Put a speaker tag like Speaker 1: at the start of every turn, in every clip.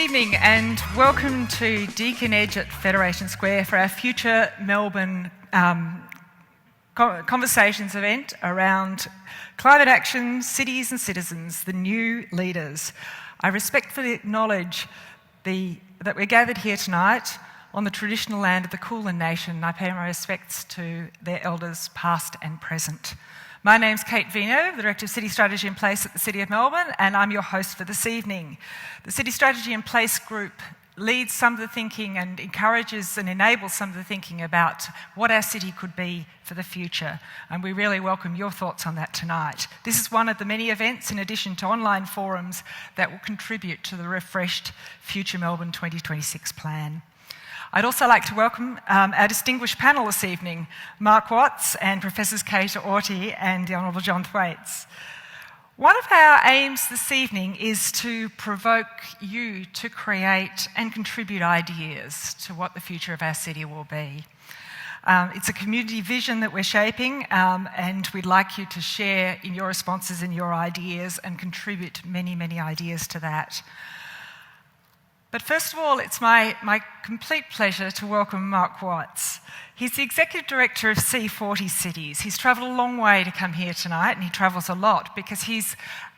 Speaker 1: evening and welcome to Deakin Edge at Federation Square for our future Melbourne conversations event around climate action, cities and citizens, the new leaders. I respectfully acknowledge that we're gathered here tonight on the traditional land of the Kulin Nation. I pay my respects to their elders past and present. My name's Katevino, the Director of City Strategy and Place at the City of Melbourne, and I'm your host for this evening. The City Strategy and Place group leads some of the thinking and encourages and enables some of the thinking about what our city could be for the future, and we really welcome your thoughts on that tonight. This is one of the many events, in addition to online forums, that will contribute to the refreshed Future Melbourne 2026 plan. I'd also like to welcome our distinguished panel this evening, Mark Watts and Professors Auty and the Honourable John Thwaites. One of our aims this evening is to provoke you to create and contribute ideas to what the future of our city will be. It's a community vision that we're shaping, and we'd like you to share in your responses and your ideas and contribute many, many ideas to that. But first of all, it's my complete pleasure to welcome Mark Watts. He's the Executive Director of C40 Cities. He's travelled a long way to come here tonight, and he travels a lot because he's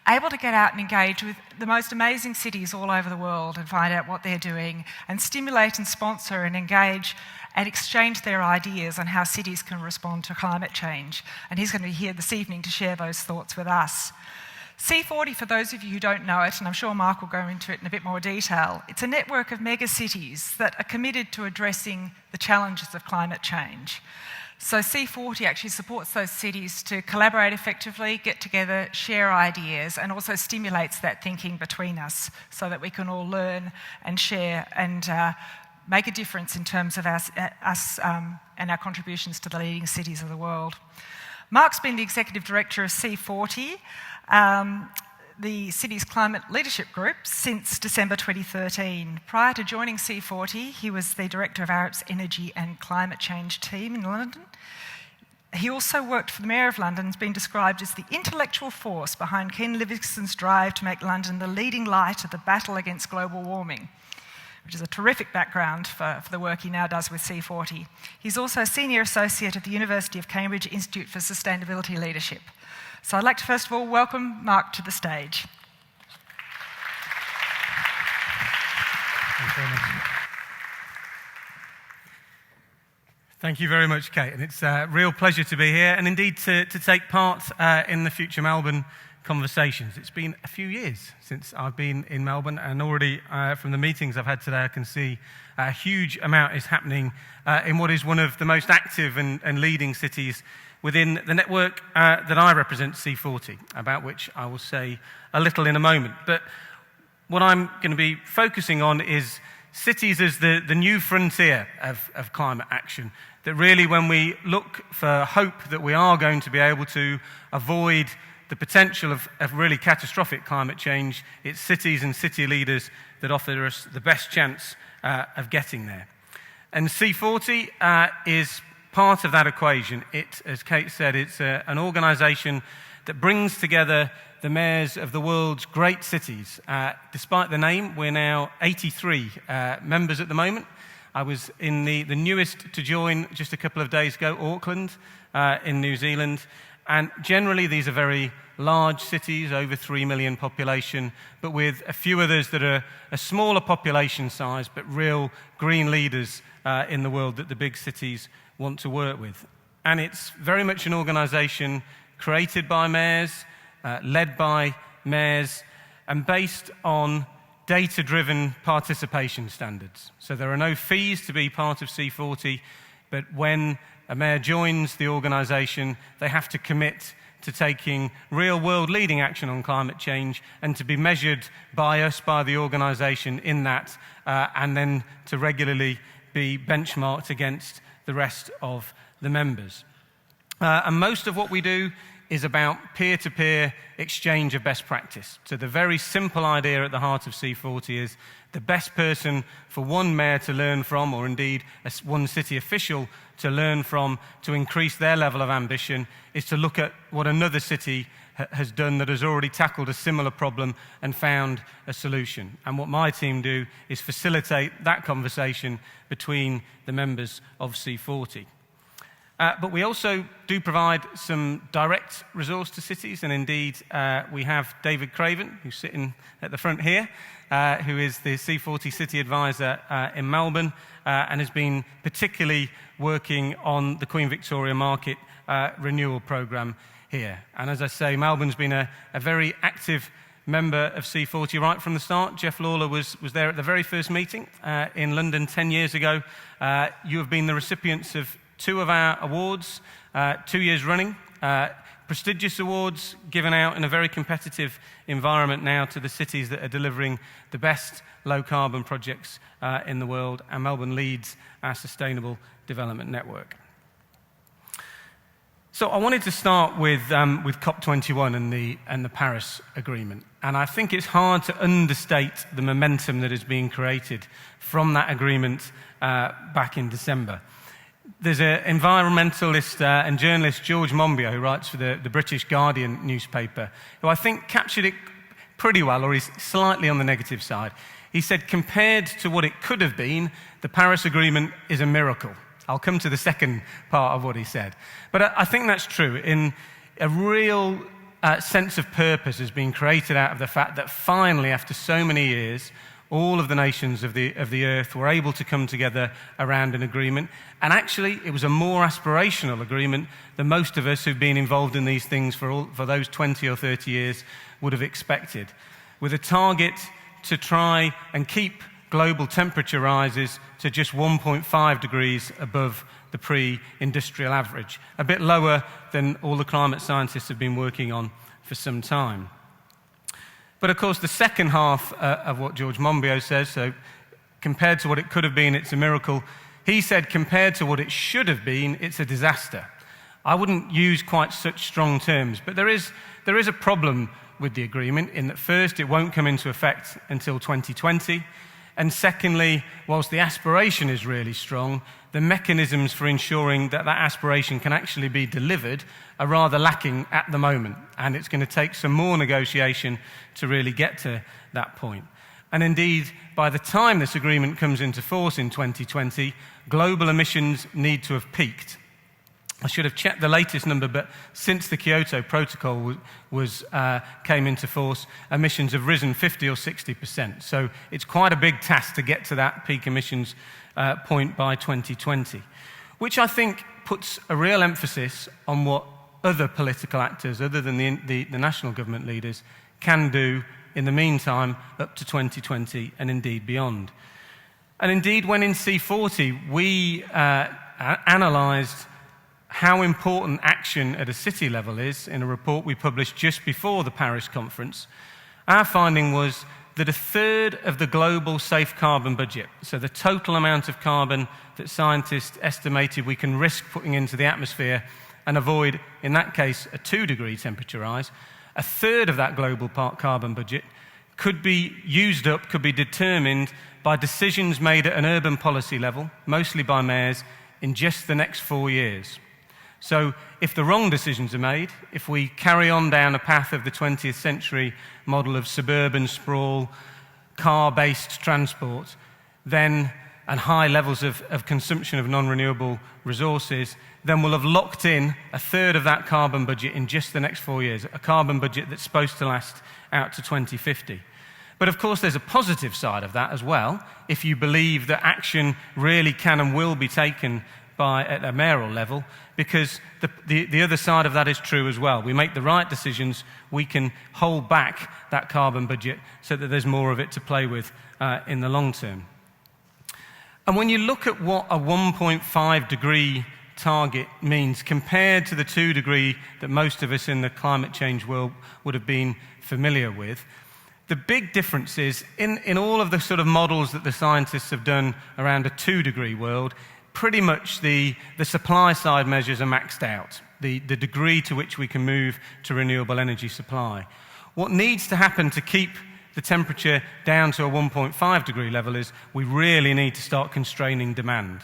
Speaker 1: able to get out and engage with the most amazing cities all over the world and find out what they're doing and stimulate and sponsor and engage and exchange their ideas on how cities can respond to climate change. And he's going to be here this evening to share those thoughts with us. C40, for those of you who don't know it, and I'm sure Mark will go into it in a bit more detail, it's a network of megacities that are committed to addressing the challenges of climate change. So C40 actually supports those cities to collaborate effectively, get together, share ideas, and also stimulates that thinking between us so that we can all learn and share and make a difference in terms of us and our contributions to the leading cities of the world. Mark's been the Executive Director of C40, the city's climate leadership group, since December 2013. Prior to joining C40, he was the Director of Arup's Energy and Climate Change team in London. He also worked for the Mayor of London and has been described as the intellectual force behind Ken Livingstone's drive to make London the leading light of the battle against global warming, which is a terrific background for the work he now does with C40. He's also a Senior Associate at the University of Cambridge Institute for Sustainability Leadership. So I'd like to first of all welcome Mark to the stage.
Speaker 2: Thanks very much. Thank you very much, Kate, and it's a real pleasure to be here and indeed to take part in the Future Melbourne conversations. It's been a few years since I've been in Melbourne, and already from the meetings I've had today I can see a huge amount is happening in what is one of the most active and leading cities within the network that I represent, C40, about which I will say a little in a moment. But what I'm going to be focusing on is cities as the new frontier of climate action, that really when we look for hope that we are going to be able to avoid the potential of really catastrophic climate change, it's cities and city leaders that offer us the best chance of getting there. And C40 is part of that equation. It, as Kate said, it's an organisation that brings together the mayors of the world's great cities. Despite the name, we're now 83 members at the moment. I was in the newest to join just a couple of days ago, Auckland in New Zealand. And generally, these are very large cities, over 3 million population, but with a few others that are a smaller population size, but real green leaders in the world that the big cities want to work with. And it's very much an organisation created by mayors, led by mayors, and based on data-driven participation standards. So there are no fees to be part of C40, but when a mayor joins the organisation, they have to commit to taking real-world leading action on climate change and to be measured by us, by the organisation in that, and then to regularly be benchmarked against the rest of the members. And most of what we do is about peer-to-peer exchange of best practice. So the very simple idea at the heart of C40 is the best person for one mayor to learn from, or indeed one city official to learn from to increase their level of ambition, is to look at what another city has done that has already tackled a similar problem and found a solution. And what my team do is facilitate that conversation between the members of C40. But we also do provide some direct resource to cities, and indeed we have David Craven, who's sitting at the front here, who is the C40 City Advisor in Melbourne, and has been particularly working on the Queen Victoria Market renewal programme here. And as I say, Melbourne's been a very active member of C40 right from the start. Jeff Lawler was there at the very first meeting in London 10 years ago. You have been the recipients of 2 of our awards, 2 years running, prestigious awards given out in a very competitive environment now to the cities that are delivering the best low-carbon projects in the world, and Melbourne leads our Sustainable Development Network. So I wanted to start with COP21 and the Paris Agreement, and I think it's hard to understate the momentum that is being created from that agreement back in December. There's an environmentalist and journalist, George Monbiot, who writes for the British Guardian newspaper, who I think captured it pretty well, or he's slightly on the negative side. He said, compared to what it could have been, the Paris Agreement is a miracle. I'll come to the second part of what he said. But I think that's true. In a real sense of purpose has been created out of the fact that finally, after so many years, all of the nations of the earth were able to come together around an agreement. And actually, it was a more aspirational agreement than most of us who've been involved in these things for those 20 or 30 years would have expected, with a target to try and keep global temperature rises to just 1.5 degrees above the pre-industrial average, a bit lower than all the climate scientists have been working on for some time. But of course, the second half of what George Monbiot says, so compared to what it could have been, it's a miracle. He said, compared to what it should have been, it's a disaster. I wouldn't use quite such strong terms, but there is a problem with the agreement in that first, it won't come into effect until 2020. And secondly, whilst the aspiration is really strong, the mechanisms for ensuring that aspiration can actually be delivered are rather lacking at the moment. And it's going to take some more negotiation to really get to that point. And indeed, by the time this agreement comes into force in 2020, global emissions need to have peaked. I should have checked the latest number, but since the Kyoto Protocol came into force, emissions have risen 50 or 60%. So it's quite a big task to get to that peak emissions point by 2020, which I think puts a real emphasis on what other political actors, other than the national government leaders, can do in the meantime up to 2020 and indeed beyond. And indeed, when in C40, we analysed how important action at a city level is in a report we published just before the Paris conference, our finding was that a third of the global safe carbon budget, so the total amount of carbon that scientists estimated we can risk putting into the atmosphere and avoid, in that case, a 2-degree temperature rise, a third of that global carbon budget could be used up, could be determined by decisions made at an urban policy level, mostly by mayors, in just the next 4 years. So if the wrong decisions are made, if we carry on down a path of the 20th century model of suburban sprawl, car-based transport, then and high levels of consumption of non-renewable resources, then we'll have locked in a third of that carbon budget in just the next 4 years, a carbon budget that's supposed to last out to 2050. But of course, there's a positive side of that as well, if you believe that action really can and will be taken at a mayoral level, because the other side of that is true as well. We make the right decisions, we can hold back that carbon budget so that there's more of it to play with in the long term. And when you look at what a 1.5 degree target means compared to the 2 degree that most of us in the climate change world would have been familiar with, the big difference is in all of the sort of models that the scientists have done around a 2 degree world, pretty much the supply side measures are maxed out. the degree to which we can move to renewable energy supply. What needs to happen to keep the temperature down to a 1.5 degree level is we really need to start constraining demand.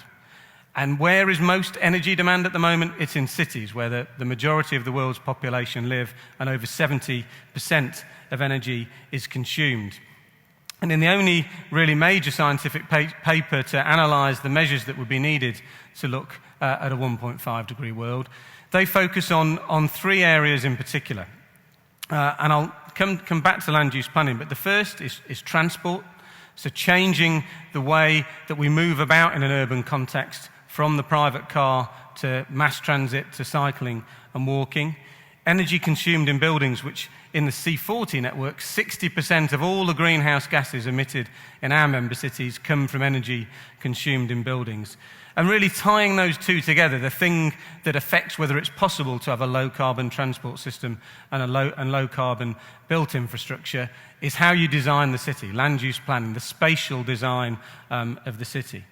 Speaker 2: And where is most energy demand at the moment? It's in cities where the majority of the world's population live, and over 70% of energy is consumed. And in the only really major scientific paper to analyse the measures that would be needed to look at a 1.5 degree world, they focus on three areas in particular. And I'll come back to land use planning, but the first is transport. So changing the way that we move about in an urban context, from the private car to mass transit to cycling and walking. Energy consumed in buildings, which in the C40 network, 60% of all the greenhouse gases emitted in our member cities come from energy consumed in buildings. And really tying those two together, the thing that affects whether it's possible to have a low-carbon transport system and a low-carbon built infrastructure is how you design the city, land use planning, the spatial design of the city.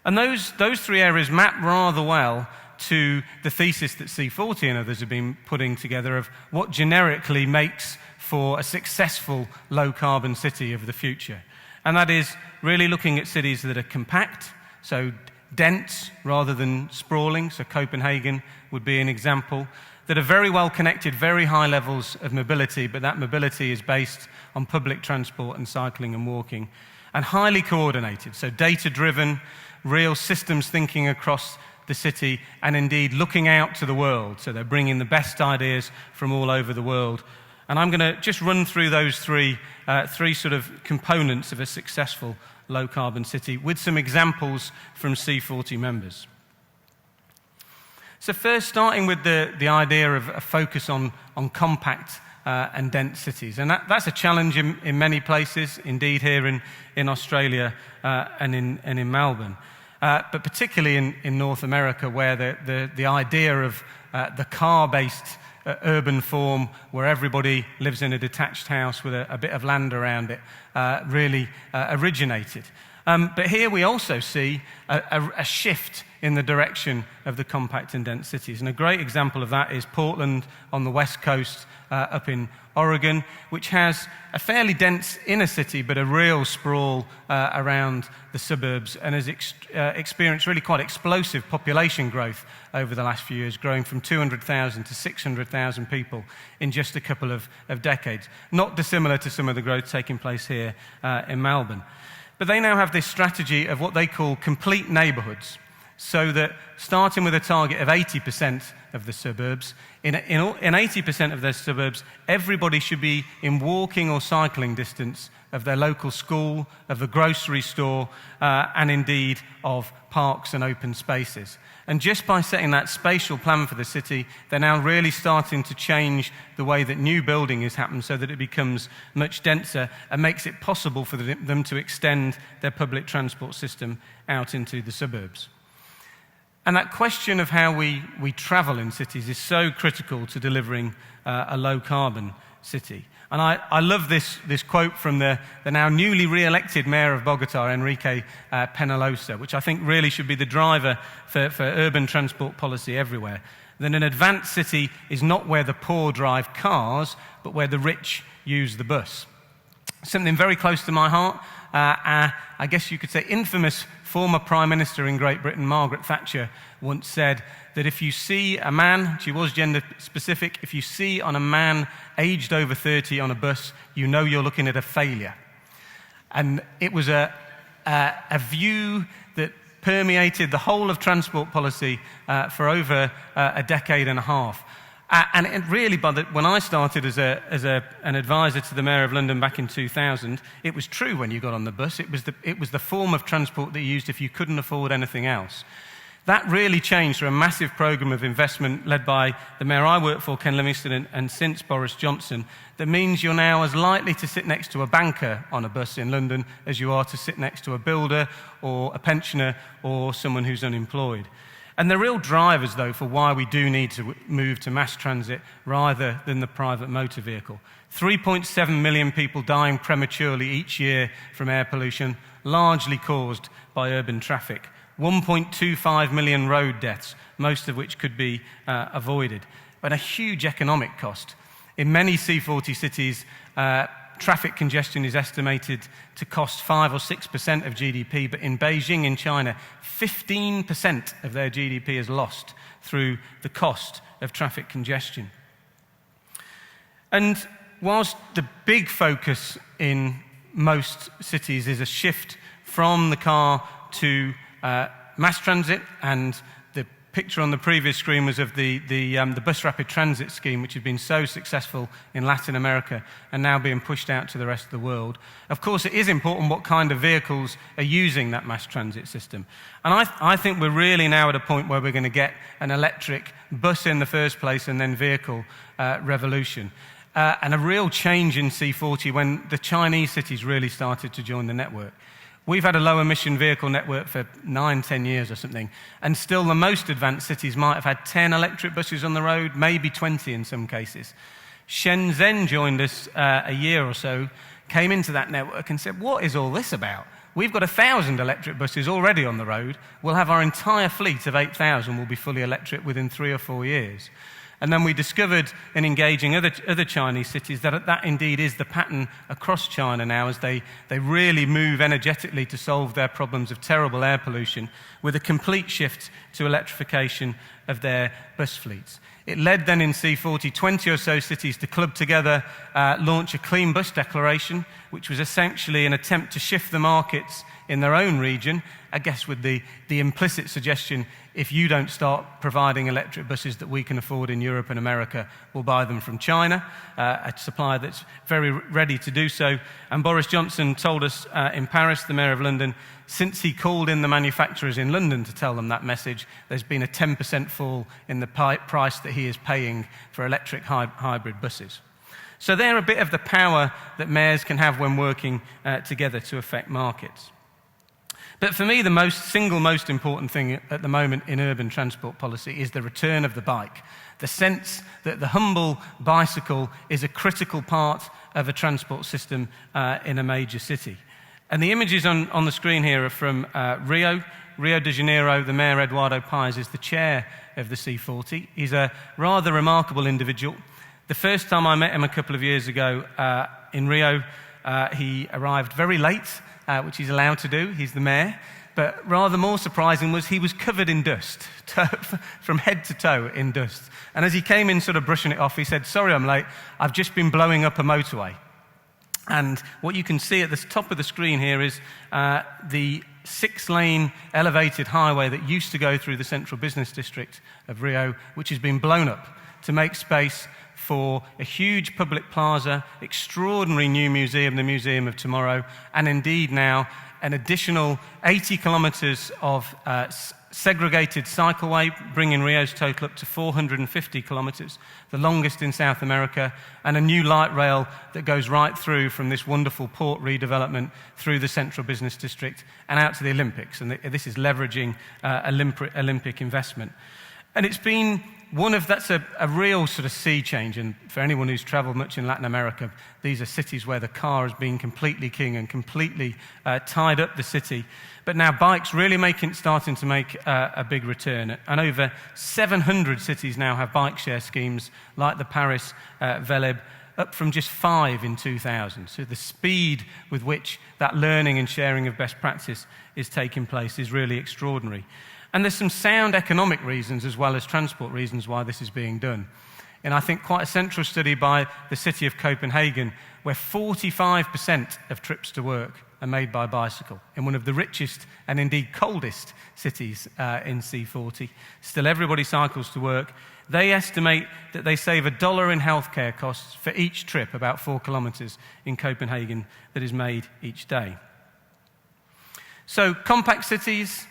Speaker 2: And those three areas map rather well to the thesis that C40 and others have been putting together of what generically makes for a successful low-carbon city of the future. And that is really looking at cities that are compact, so dense rather than sprawling, so Copenhagen would be an example, that are very well connected, very high levels of mobility, but that mobility is based on public transport and cycling and walking, and highly coordinated, so data-driven, real systems thinking across the city, and indeed looking out to the world. So they're bringing the best ideas from all over the world. And I'm going to just run through those three sort of components of a successful low-carbon city with some examples from C40 members. So first, starting with the idea of a focus on compact and dense cities. And that's a challenge in many places, indeed here in Australia and in Melbourne. But particularly in North America, where the idea of the car-based urban form, where everybody lives in a detached house with a bit of land around it, really originated. But here we also see a shift in the direction of the compact and dense cities. And a great example of that is Portland on the west coast up in Oregon, which has a fairly dense inner city, but a real sprawl around the suburbs, and has experienced really quite explosive population growth over the last few years, growing from 200,000 to 600,000 people in just a couple of decades. Not dissimilar to some of the growth taking place here in Melbourne. But they now have this strategy of what they call complete neighbourhoods, so that starting with a target of 80% of the suburbs, in 80% of their suburbs, everybody should be in walking or cycling distance of their local school, of the grocery store, and indeed of parks and open spaces. And just by setting that spatial plan for the city, they're now really starting to change the way that new building is happening so that it becomes much denser and makes it possible for them to extend their public transport system out into the suburbs. And that question of how we travel in cities is so critical to delivering a low-carbon city. And I love this quote from the now newly re-elected mayor of Bogota, Enrique Peñalosa, which I think really should be the driver for urban transport policy everywhere. That an advanced city is not where the poor drive cars, but where the rich use the bus. Something very close to my heart. I guess you could say infamous former Prime Minister in Great Britain, Margaret Thatcher, once said that if you see a man, she was gender specific, if you see on a man aged over 30 on a bus, you know you're looking at a failure. And it was a view that permeated the whole of transport policy for over a decade and a half. And it really, when I started as an advisor to the Mayor of London back in 2000, it was true when you got on the bus. It was the form of transport that you used if you couldn't afford anything else. That really changed through a massive programme of investment led by the mayor I worked for, Ken Livingstone, and since Boris Johnson, that means you're now as likely to sit next to a banker on a bus in London as you are to sit next to a builder or a pensioner or someone who's unemployed. And the real drivers, though, for why we do need to move to mass transit rather than the private motor vehicle. 3.7 million people dying prematurely each year from air pollution, largely caused by urban traffic 1.25 million road deaths, most of which could be avoided, but a huge economic cost. In many C40 cities, traffic congestion is estimated to cost 5 or 6% of GDP, but in Beijing, in China, 15% of their GDP is lost through the cost of traffic congestion. And whilst the big focus in most cities is a shift from the car to mass transit, and the picture on the previous screen was of the bus rapid transit scheme, which has been so successful in Latin America and now being pushed out to the rest of the world. Of course, it is important what kind of vehicles are using that mass transit system. And I think we're really now at a point where we're going to get an electric bus in the first place and then vehicle revolution. And a real change in C40 when the Chinese cities really started to join the network. We've had a low-emission vehicle network for 9-10 years or something, and still the most advanced cities might have had 10 electric buses on the road, maybe 20 in some cases. Shenzhen joined us a year or so, came into that network and said, what is all this about? We've got 1,000 electric buses already on the road. We'll have our entire fleet of 8,000 will be fully electric within 3 or 4 years. And then we discovered in engaging other Chinese cities that indeed is the pattern across China now as they really move energetically to solve their problems of terrible air pollution with a complete shift to electrification of their bus fleets. It led then in C40 20 or so cities to club together, launch a clean bus declaration, which was essentially an attempt to shift the markets in their own region, I guess with the implicit suggestion, if you don't start providing electric buses that we can afford in Europe and America, we'll buy them from China, a supplier that's very ready to do so. And Boris Johnson told us in Paris, the Mayor of London, since he called in the manufacturers in London to tell them that message, there's been a 10% fall in the price that he is paying for electric hybrid buses. So they're a bit of the power that mayors can have when working together to affect markets. But for me, the single most important thing at the moment in urban transport policy is the return of the bike. The sense that the humble bicycle is a critical part of a transport system in a major city. And the images on the screen here are from Rio de Janeiro. The Mayor, Eduardo Paes, is the chair of the C40. He's a rather remarkable individual. The first time I met him a couple of years ago in Rio, he arrived very late, which he's allowed to do. He's the mayor. But rather more surprising was he was covered in dust, from head to toe in dust. And as he came in sort of brushing it off, he said, sorry I'm late, I've just been blowing up a motorway. And what you can see at the top of the screen here is the 6-lane elevated highway that used to go through the central business district of Rio, which has been blown up to make space for a huge public plaza, extraordinary new museum, the Museum of Tomorrow, and indeed now an additional 80 kilometres of segregated cycleway, bringing Rio's total up to 450 kilometres, the longest in South America, and a new light rail that goes right through from this wonderful port redevelopment through the central business district and out to the Olympics. And this is leveraging Olympic investment. And it's been that's a real sort of sea change. And for anyone who's travelled much in Latin America, these are cities where the car has been completely king and completely tied up the city. But now bikes really starting to make a big return. And over 700 cities now have bike share schemes like the Paris Veleb, up from just 5 in 2000. So the speed with which that learning and sharing of best practice is taking place is really extraordinary. And there's some sound economic reasons as well as transport reasons why this is being done. And I think quite a central study by the city of Copenhagen, where 45% of trips to work are made by bicycle, in one of the richest and indeed coldest cities in C40. Still, everybody cycles to work. They estimate that they save $1 in healthcare costs for each trip, about 4 kilometres in Copenhagen, that is made each day. So, compact cities,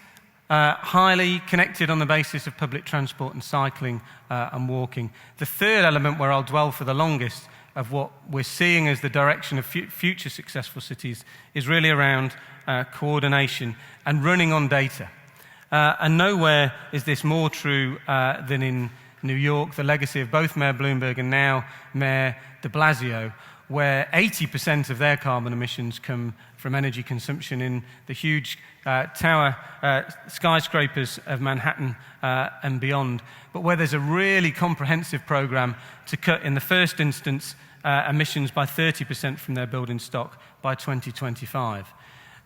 Speaker 2: highly connected on the basis of public transport and cycling and walking. The third element where I'll dwell for the longest of what we're seeing as the direction of future successful cities is really around coordination and running on data. And nowhere is this more true than in New York, the legacy of both Mayor Bloomberg and now Mayor de Blasio, where 80% of their carbon emissions come from energy consumption in the huge tower skyscrapers of Manhattan and beyond, but where there's a really comprehensive program to cut, in the first instance, emissions by 30% from their building stock by 2025.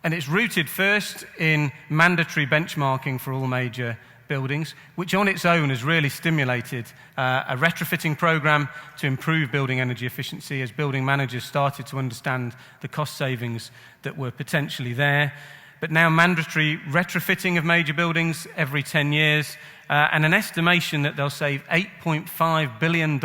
Speaker 2: And it's rooted first in mandatory benchmarking for all major buildings, which on its own has really stimulated a retrofitting program to improve building energy efficiency as building managers started to understand the cost savings that were potentially there. But now mandatory retrofitting of major buildings every 10 years, and an estimation that they'll save $8.5 billion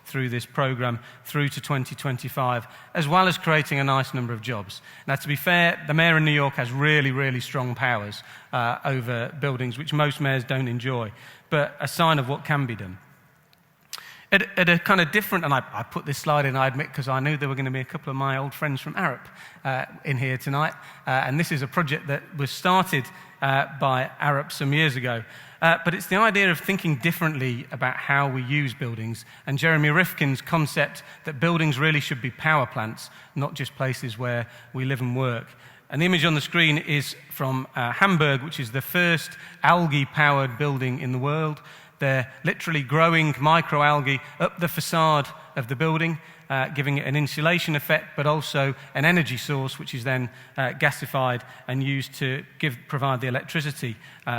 Speaker 2: through this program through to 2025, as well as creating a nice number of jobs. Now, to be fair, the mayor in New York has really, really strong powers over buildings, which most mayors don't enjoy, but a sign of what can be done. At a kind of different, and I put this slide in, I admit, because I knew there were going to be a couple of my old friends from Arup in here tonight, and this is a project that was started by Arup some years ago. But it's the idea of thinking differently about how we use buildings, and Jeremy Rifkin's concept that buildings really should be power plants, not just places where we live and work. And the image on the screen is from Hamburg, which is the first algae-powered building in the world. They're literally growing microalgae up the facade of the building, giving it an insulation effect, but also an energy source, which is then gasified and used to provide the electricity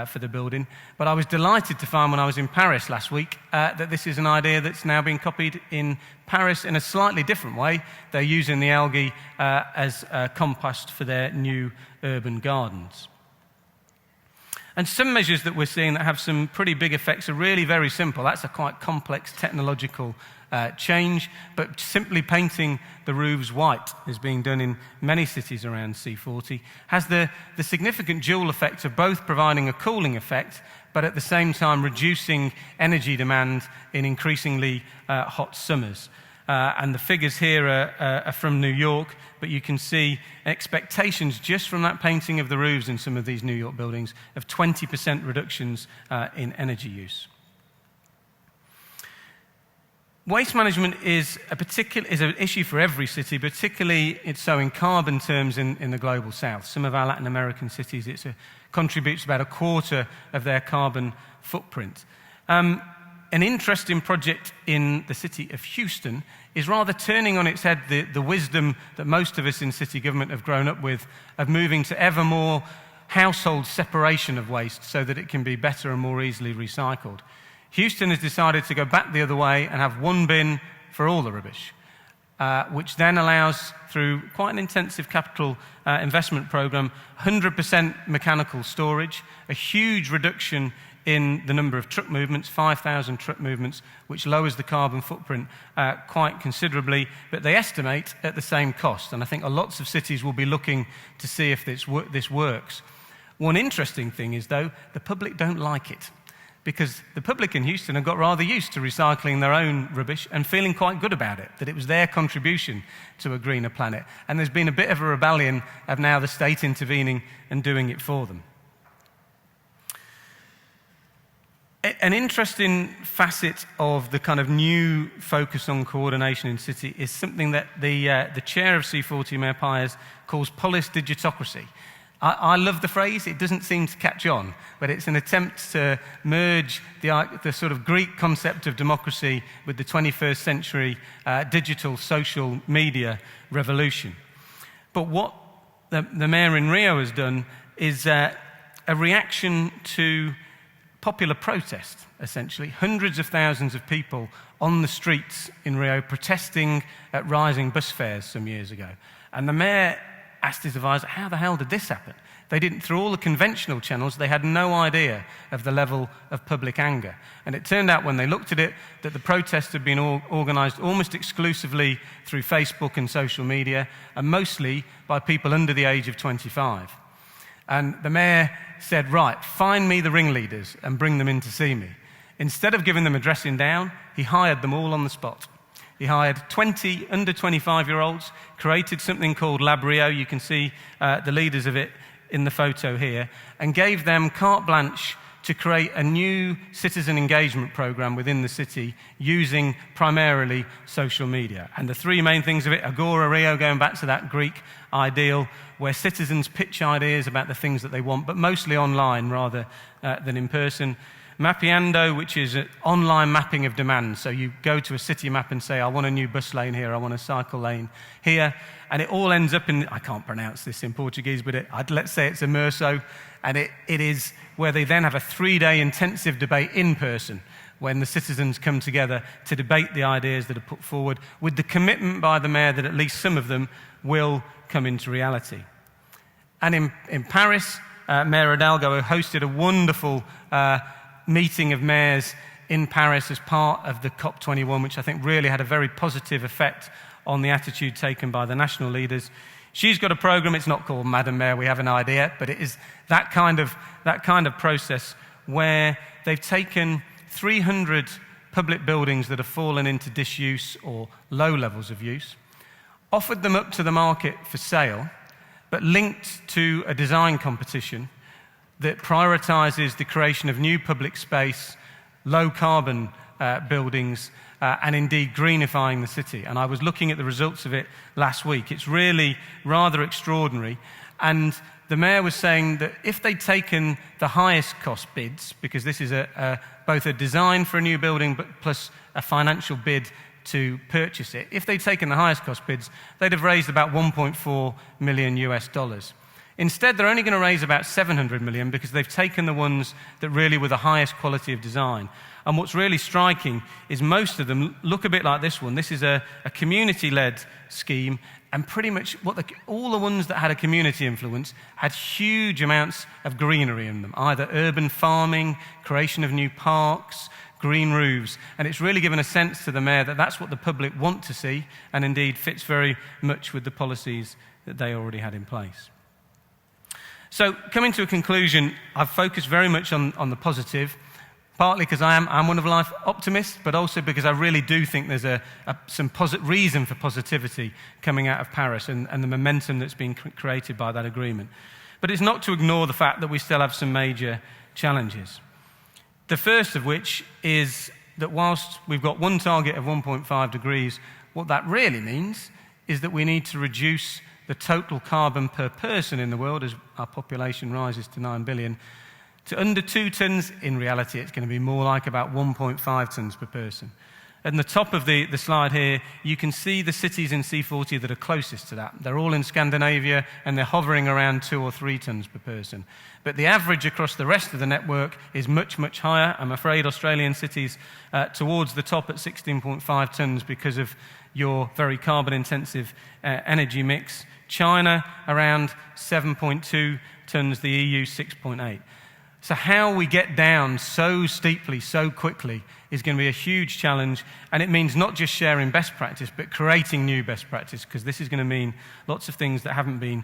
Speaker 2: for the building. But I was delighted to find when I was in Paris last week that this is an idea that's now being copied in Paris in a slightly different way. They're using the algae as compost for their new urban gardens. And some measures that we're seeing that have some pretty big effects are really very simple. That's a quite complex technological change, but simply painting the roofs white is being done in many cities around C40, has the significant dual effect of both providing a cooling effect, but at the same time reducing energy demand in increasingly hot summers. And the figures here are from New York, but you can see expectations just from that painting of the roofs in some of these New York buildings of 20% reductions in energy use. Waste management is an issue for every city, particularly it's so in carbon terms in the global south. Some of our Latin American cities, it contributes about a quarter of their carbon footprint. An interesting project in the city of Houston is rather turning on its head the wisdom that most of us in city government have grown up with of moving to ever more household separation of waste so that it can be better and more easily recycled. Houston has decided to go back the other way and have one bin for all the rubbish, which then allows, through quite an intensive capital investment program, 100% mechanical storage, a huge reduction in the number of truck movements, 5,000 truck movements, which lowers the carbon footprint quite considerably, but they estimate at the same cost. And I think lots of cities will be looking to see if this works. One interesting thing is, though, the public don't like it, because the public in Houston have got rather used to recycling their own rubbish and feeling quite good about it, that it was their contribution to a greener planet. And there's been a bit of a rebellion of now the state intervening and doing it for them. An interesting facet of the kind of new focus on coordination in city is something that the chair of C40, Mayor Pyers, calls polis digitocracy. I love the phrase. It doesn't seem to catch on, but it's an attempt to merge the sort of Greek concept of democracy with the 21st century digital social media revolution. But what the mayor in Rio has done is a reaction to popular protest, essentially. Hundreds of thousands of people on the streets in Rio protesting at rising bus fares some years ago. And the mayor asked his advisor, how the hell did this happen? They didn't, through all the conventional channels, they had no idea of the level of public anger. And it turned out when they looked at it that the protests had been organised almost exclusively through Facebook and social media, and mostly by people under the age of 25. And the mayor said, right, find me the ringleaders and bring them in to see me. Instead of giving them a dressing down, he hired them all on the spot. He hired 20 under 25-year-olds, created something called Lab Rio. You can see the leaders of it in the photo here, and gave them carte blanche to create a new citizen engagement program within the city using primarily social media. And the three main things of it, Agora Rio, going back to that Greek ideal, where citizens pitch ideas about the things that they want, but mostly online rather than in person. Mapeando, which is an online mapping of demand. So you go to a city map and say, I want a new bus lane here, I want a cycle lane here. And it all ends up in, I can't pronounce this in Portuguese, but let's say it's Immerso. And it is where they then have a 3-day intensive debate in person when the citizens come together to debate the ideas that are put forward with the commitment by the mayor that at least some of them will come into reality. And in Paris, Mayor Hidalgo hosted a wonderful meeting of mayors in Paris as part of the COP21, which I think really had a very positive effect on the attitude taken by the national leaders. She's got a program. It's not called Madam Mayor, we have an idea, but it is that kind of process where they've taken 300 public buildings that have fallen into disuse or low levels of use, offered them up to the market for sale, but linked to a design competition that prioritises the creation of new public space, low carbon buildings, and indeed greenifying the city. And I was looking at the results of it last week. It's really rather extraordinary. And the mayor was saying that if they'd taken the highest cost bids, because this is both a design for a new building but plus a financial bid to purchase it, if they'd taken the highest cost bids, they'd have raised about $1.4 million US. Instead, they're only going to raise about 700 million because they've taken the ones that really were the highest quality of design. And what's really striking is most of them look a bit like this one. This is a community-led scheme, and pretty much all the ones that had a community influence had huge amounts of greenery in them, either urban farming, creation of new parks, green roofs. And it's really given a sense to the mayor that that's what the public want to see, and indeed fits very much with the policies that they already had in place. So, coming to a conclusion, I've focused very much on the positive, partly because I'm one of life optimists, but also because I really do think there's some reason for positivity coming out of Paris and the momentum that's been created by that agreement. But it's not to ignore the fact that we still have some major challenges. The first of which is that whilst we've got one target of 1.5 degrees, what that really means is that we need to reduce the total carbon per person in the world as our population rises to 9 billion, to under 2 tons. In reality, it's going to be more like about 1.5 tons per person. At the top of the slide here, you can see the cities in C40 that are closest to that. They're all in Scandinavia, and they're hovering around 2 or 3 tons per person. But the average across the rest of the network is much, much higher. I'm afraid Australian cities towards the top at 16.5 tons because of your very carbon-intensive energy mix. China, around 7.2 tons, the EU, 6.8. So how we get down so steeply, so quickly, is going to be a huge challenge, and it means not just sharing best practice, but creating new best practice, because this is going to mean lots of things that haven't been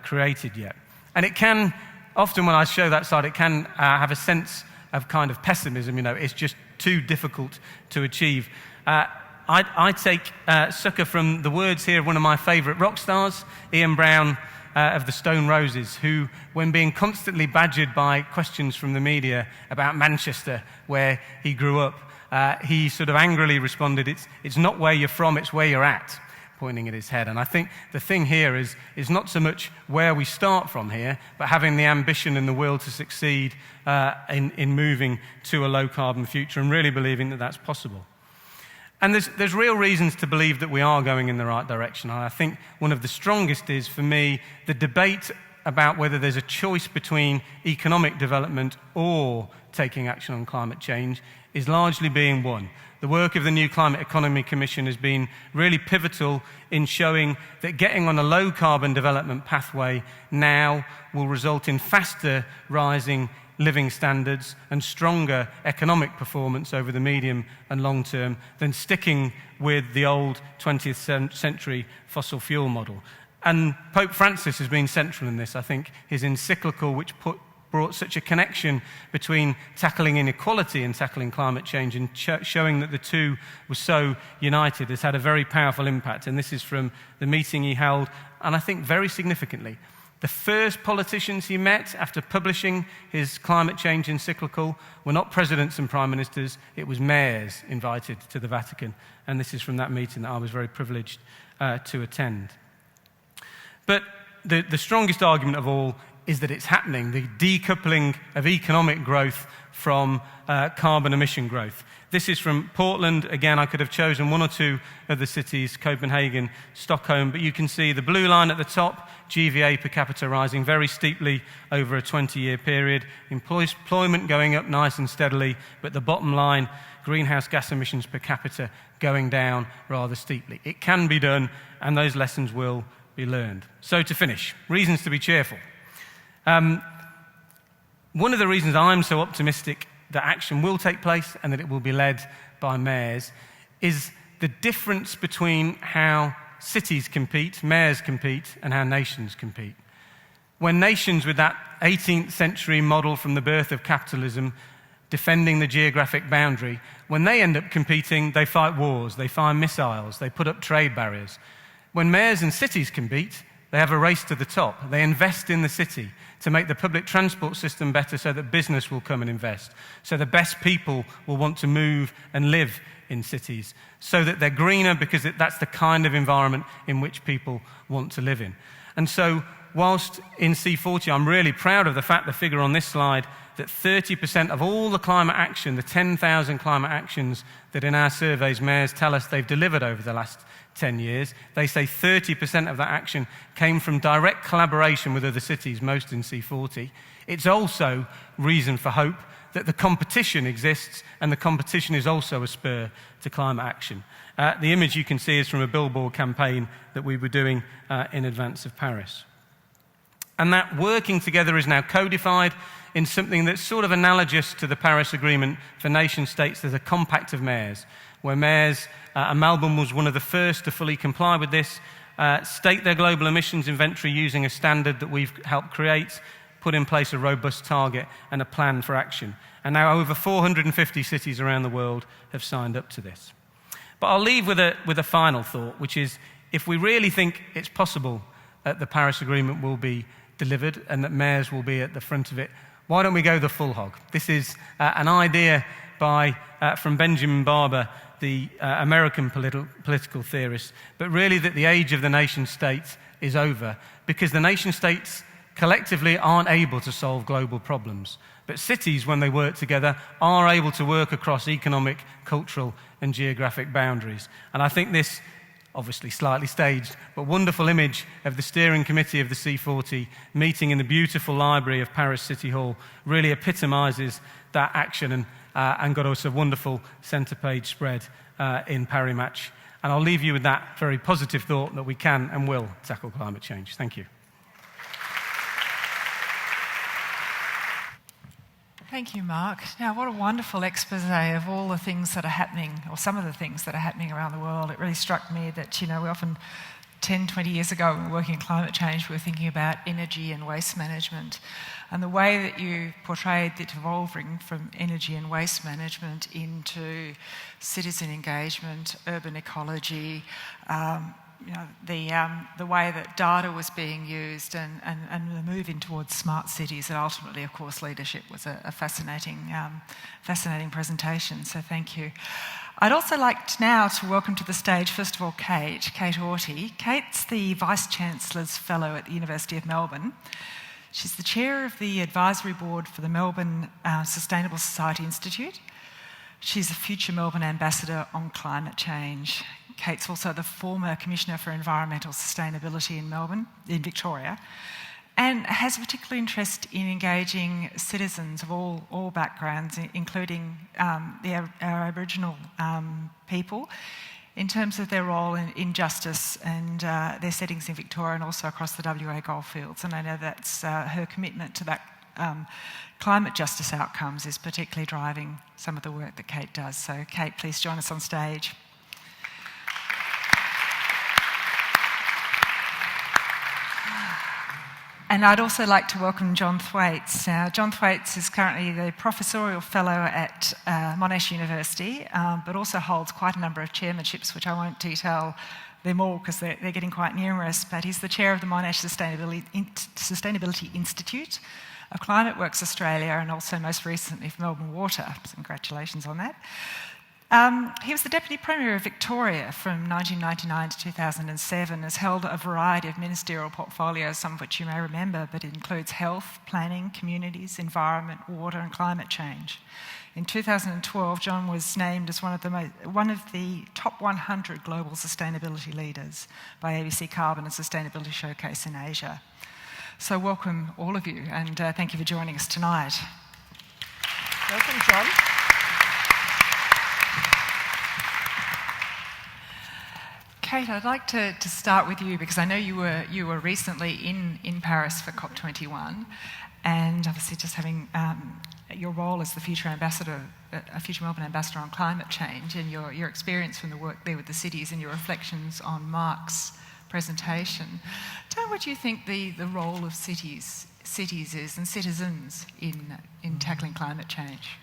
Speaker 2: created yet. And it can, often when I show that slide, it can have a sense of kind of pessimism, it's just too difficult to achieve. I take succor from the words here of one of my favourite rock stars, Ian Brown of the Stone Roses, who, when being constantly badgered by questions from the media about Manchester, where he grew up, he sort of angrily responded, it's not where you're from, it's where you're at, pointing at his head. And I think the thing here is not so much where we start from here, but having the ambition and the will to succeed in moving to a low-carbon future and really believing that that's possible. And there's real reasons to believe that we are going in the right direction. I think one of the strongest is, for me, the debate about whether there's a choice between economic development or taking action on climate change is largely being won. The work of the new Climate Economy Commission has been really pivotal in showing that getting on a low-carbon development pathway now will result in faster rising living standards and stronger economic performance over the medium and long term than sticking with the old 20th century fossil fuel model. And Pope Francis has been central in this. I think his encyclical, which brought such a connection between tackling inequality and tackling climate change and showing that the two were so united, has had a very powerful impact. And this is from the meeting he held, and I think very significantly, The first politicians he met after publishing his climate change encyclical were not presidents and prime ministers, it was mayors invited to the Vatican. And this is from that meeting that I was very privileged to attend. But the strongest argument of all is that it's happening, the decoupling of economic growth from carbon emission growth. This is from Portland. Again, I could have chosen one or two of the cities, Copenhagen, Stockholm, but you can see the blue line at the top, GVA per capita rising very steeply over a 20-year period, employment going up nice and steadily, but the bottom line, greenhouse gas emissions per capita going down rather steeply. It can be done, and those lessons will be learned. So to finish, reasons to be cheerful. One of the reasons I'm so optimistic that action will take place and that it will be led by mayors is the difference between how cities compete, mayors compete, and how nations compete. When nations with that 18th century model from the birth of capitalism, defending the geographic boundary, when they end up competing, they fight wars, they fire missiles, they put up trade barriers. When mayors and cities compete, they have a race to the top. They invest in the city to make the public transport system better so that business will come and invest, so the best people will want to move and live in cities, so that they're greener because that's the kind of environment in which people want to live in. And so whilst in C40 I'm really proud of the fact, the figure on this slide, that 30% of all the climate action, the 10,000 climate actions that in our surveys mayors tell us they've delivered over the last 10 years, they say 30% of that action came from direct collaboration with other cities, most in C40. It's also reason for hope that the competition exists, and the competition is also a spur to climate action. The image you can see is from a billboard campaign that we were doing in advance of Paris. And that working together is now codified in something that's sort of analogous to the Paris Agreement for nation states. There's a compact of mayors, where mayors, and Melbourne was one of the first to fully comply with this, state their global emissions inventory using a standard that we've helped create, put in place a robust target and a plan for action. And now over 450 cities around the world have signed up to this. But I'll leave with a final thought, which is, if we really think it's possible that the Paris Agreement will be delivered and that mayors will be at the front of it, why don't we go the full hog? This is an idea from Benjamin Barber, the American political theorist, but really that the age of the nation state is over, because the nation states collectively aren't able to solve global problems. But cities, when they work together, are able to work across economic, cultural, and geographic boundaries. And I think this, obviously slightly staged, but wonderful image of the steering committee of the C40 meeting in the beautiful library of Paris City Hall really epitomises that action, and got us a wonderful centre page spread in Paris Match. And I'll leave you with that very positive thought that we can and will tackle climate change. Thank you.
Speaker 1: Thank you, Mark. Now, what a wonderful expose of all the things that are happening, or some of the things that are happening around the world. It really struck me that, we often, 10, 20 years ago, when we were working in climate change, we were thinking about energy and waste management. And the way that you portrayed it evolving from energy and waste management into citizen engagement, urban ecology, the way that data was being used, and the move in towards smart cities, and ultimately, of course, leadership was a fascinating presentation. So thank you. I'd also like now to welcome to the stage, first of all, Kate Auty. Kate's the Vice-Chancellor's Fellow at the University of Melbourne. She's the chair of the advisory board for the Melbourne Sustainable Society Institute. She's a future Melbourne ambassador on climate change. Kate's also the former Commissioner for Environmental Sustainability in Victoria, and has a particular interest in engaging citizens of all backgrounds, including our Aboriginal people, in terms of their role in justice and their settings in Victoria and also across the WA goldfields. And I know that's her commitment to that climate justice outcomes is particularly driving some of the work that Kate does. So Kate, please join us on stage. And I'd also like to welcome John Thwaites. Now, John Thwaites is currently the Professorial Fellow at Monash University, but also holds quite a number of chairmanships, which I won't detail them all because they're getting quite numerous. But he's the chair of the Monash Sustainability Institute of ClimateWorks Australia, and also most recently for Melbourne Water. So congratulations on that. He was the Deputy Premier of Victoria from 1999 to 2007, has held a variety of ministerial portfolios, some of which you may remember, but it includes health, planning, communities, environment, water and climate change. In 2012, John was named as one of the top 100 global sustainability leaders by ABC Carbon and Sustainability Showcase in Asia. So welcome all of you, and thank you for joining us tonight.
Speaker 3: Welcome, John.
Speaker 1: Kate, I'd like to start with you because I know you were recently in Paris for COP21, and obviously just having your role as the future Melbourne ambassador on climate change, and your experience from the work there with the cities and your reflections on Mark's presentation. Tell me what you think the role of cities is and citizens in tackling climate change.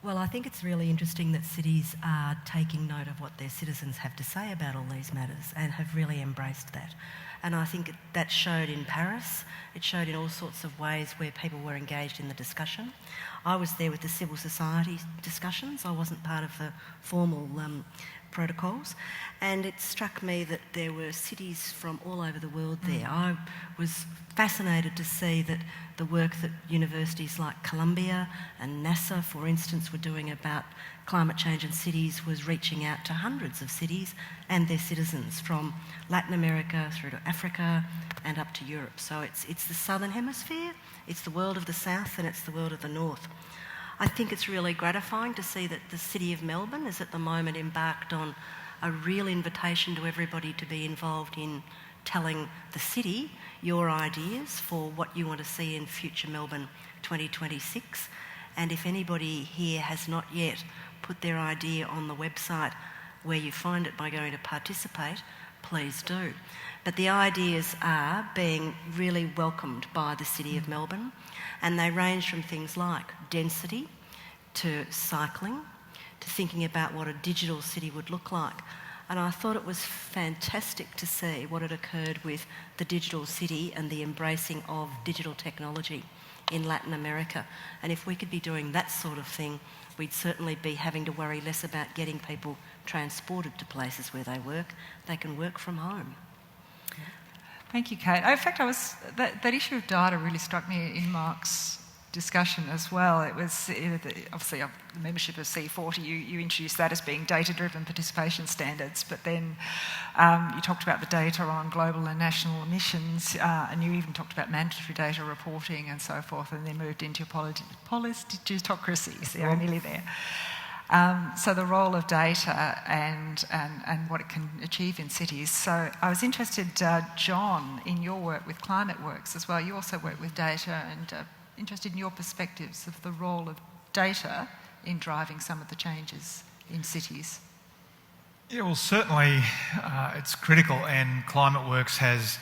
Speaker 3: Well, I think it's really interesting that cities are taking note of what their citizens have to say about all these matters and have really embraced that. And I think that showed in Paris. It showed in all sorts of ways where people were engaged in the discussion. I was there with the civil society discussions. I wasn't part of the formal protocols, and it struck me that there were cities from all over the world there. I was fascinated to see that the work that universities like Columbia and NASA, for instance, were doing about climate change in cities was reaching out to hundreds of cities and their citizens from Latin America through to Africa and up to Europe. So it's the southern hemisphere, it's the world of the south, and it's the world of the north. I think it's really gratifying to see that the City of Melbourne is at the moment embarked on a real invitation to everybody to be involved in telling the city your ideas for what you want to see in future Melbourne 2026. And if anybody here has not yet put their idea on the website where you find it by going to participate, please do. But the ideas are being really welcomed by the City of Melbourne, and they range from things like density to cycling to thinking about what a digital city would look like. And I thought it was fantastic to see what had occurred with the digital city and the embracing of digital technology in Latin America. And if we could be doing that sort of thing, we'd certainly be having to worry less about getting people transported to places where they work. They can work from home.
Speaker 1: Thank you, Kate. In fact, that issue of data really struck me in Mark's discussion as well. It was obviously the membership of C40. You introduced that as being data-driven participation standards, but then you talked about the data on global and national emissions, and you even talked about mandatory data reporting and so forth, and then moved into polystocracy. So you're nearly there. So the role of data and what it can achieve in cities. So I was interested, John, in your work with ClimateWorks as well. You also work with data, and interested in your perspectives of the role of data in driving some of the changes in cities.
Speaker 4: Yeah, well, certainly it's critical, and ClimateWorks has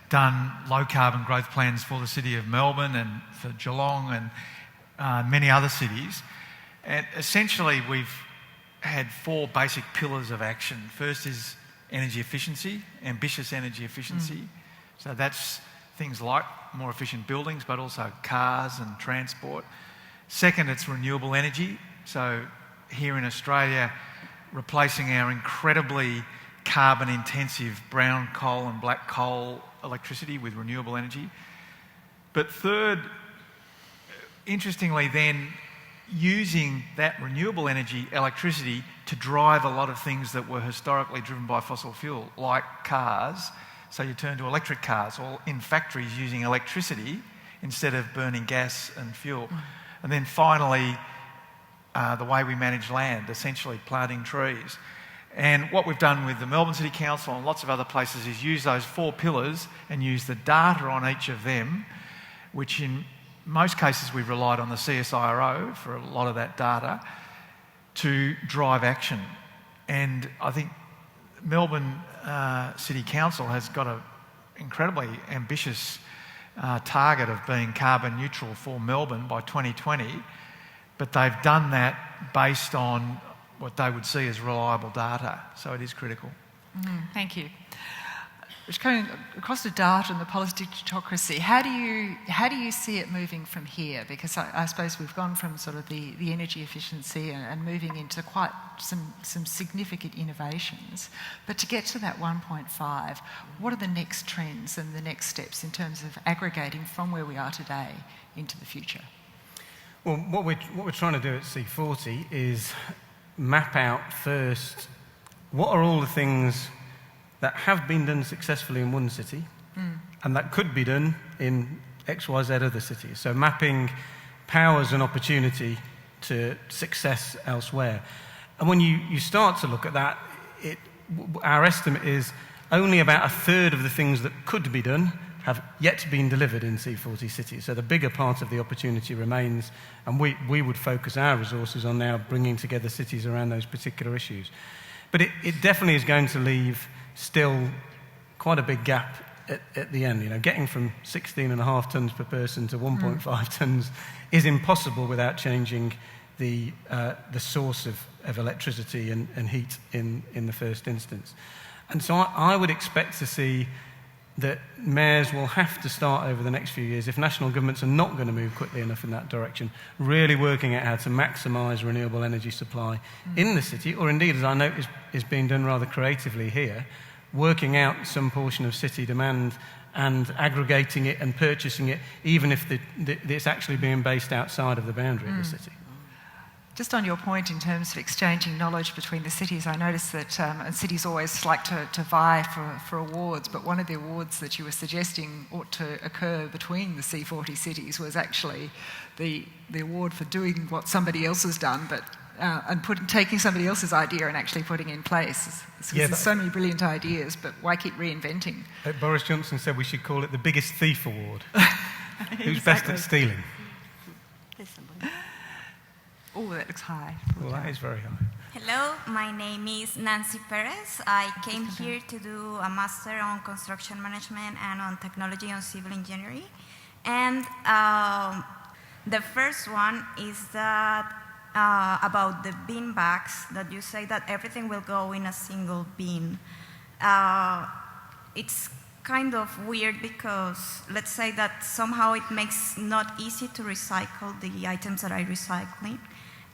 Speaker 4: done low-carbon growth plans for the City of Melbourne and for Geelong and many other cities. And essentially, we've had four basic pillars of action. First is energy efficiency, ambitious energy efficiency. So that's things like more efficient buildings, but also cars and transport. Second, it's renewable energy. So here in Australia, replacing our incredibly carbon-intensive brown coal and black coal electricity with renewable energy. But third, interestingly then, using that renewable energy, electricity, to drive a lot of things that were historically driven by fossil fuel, like cars. So you turn to electric cars, or in factories using electricity instead of burning gas and fuel. And then finally, the way we manage land, essentially planting trees. And what we've done with the Melbourne City Council and lots of other places is use those four pillars and use the data on each of them, which in most cases we've relied on the CSIRO for a lot of that data, to drive action. And I think Melbourne City Council has got an incredibly ambitious target of being carbon neutral for Melbourne by 2020, but they've done that based on what they would see as reliable data. So it is critical.
Speaker 1: Thank you. Which going across the data and the politicocracy, how do you see it moving from here? Because I suppose we've gone from sort of the energy efficiency and moving into quite some significant innovations. But to get to that 1.5, what are the next trends and the next steps in terms of aggregating from where we are today into the future?
Speaker 2: Well, what we're trying to do at C40 is map out first what are all the things that have been done successfully in one city and that could be done in XYZ other cities. So mapping powers and opportunity to success elsewhere. And when you start to look at that, our estimate is only about a third of the things that could be done have yet been delivered in C40 cities. So the bigger part of the opportunity remains, and we would focus our resources on now bringing together cities around those particular issues. But it definitely is going to leave still quite a big gap at the end. You know, getting from 16.5 tonnes per person to 1.5 tonnes is impossible without changing the source of electricity and heat in the first instance. And so I would expect to see that mayors will have to start over the next few years, if national governments are not going to move quickly enough in that direction, really working out how to maximise renewable energy supply in the city, or indeed, as I know is being done rather creatively here, working out some portion of city demand and aggregating it and purchasing it, even if it's actually being based outside of the boundary of the city.
Speaker 1: Just on your point in terms of exchanging knowledge between the cities, I noticed that and cities always like to vie for awards, but one of the awards that you were suggesting ought to occur between the C40 cities was actually the award for doing what somebody else has done, but and taking somebody else's idea and actually putting in place. There's so many brilliant ideas, but why keep reinventing?
Speaker 2: Boris Johnson said we should call it the Biggest Thief Award. Who's best at stealing?
Speaker 3: There's somebody.
Speaker 1: Oh, that looks high.
Speaker 2: Well, that is very high.
Speaker 5: Hello, my name is Nancy Perez. I came here to do a master on construction management and on technology on civil engineering. And the first one is that about the bin bags, that you say that everything will go in a single bin. It's kind of weird because let's say that somehow it makes not easy to recycle the items that I'm recycling.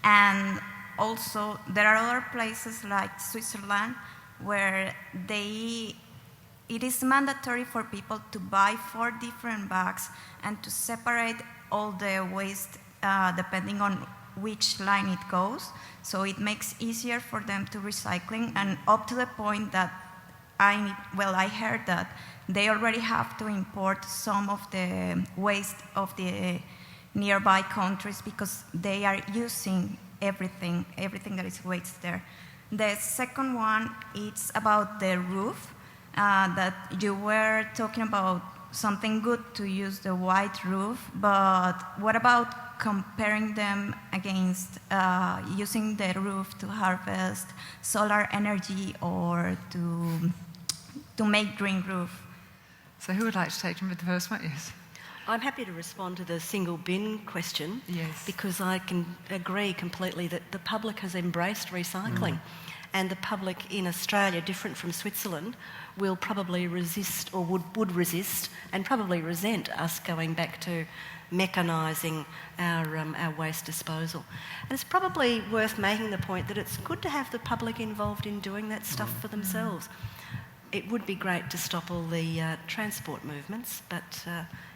Speaker 5: And also there are other places like Switzerland where it is mandatory for people to buy 4 different bags and to separate all the waste depending on which line it goes. So it makes easier for them to recycling, and up to the point that I heard that they already have to import some of the waste of the nearby countries because they are using everything that is waste there. The second one is about the roof, that you were talking about something good to use the white roof, but what about comparing them against using the roof to harvest solar energy or to make green roof?
Speaker 1: So who would like to take from the first one? Yes.
Speaker 3: I'm happy to respond to the single bin question,
Speaker 1: yes,
Speaker 3: because I can agree completely that the public has embraced recycling. And the public in Australia, different from Switzerland, will probably resist, or would resist, and probably resent us going back to mechanising our waste disposal. And it's probably worth making the point that it's good to have the public involved in doing that stuff for themselves. It would be great to stop all the transport movements, but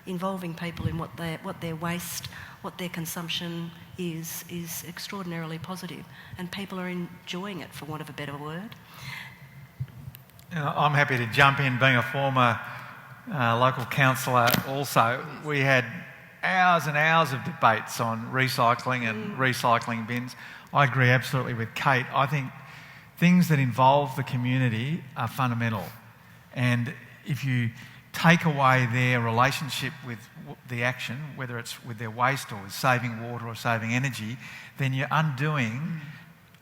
Speaker 3: involving people in what their waste, what their consumption is extraordinarily positive, and people are enjoying it, for want of a better word.
Speaker 4: I'm happy to jump in. Being a former local councillor also, we had hours and hours of debates on recycling and recycling bins. I agree absolutely with Kate. I think things that involve the community are fundamental, and if you take away their relationship with the action, whether it's with their waste or with saving water or saving energy, then you're undoing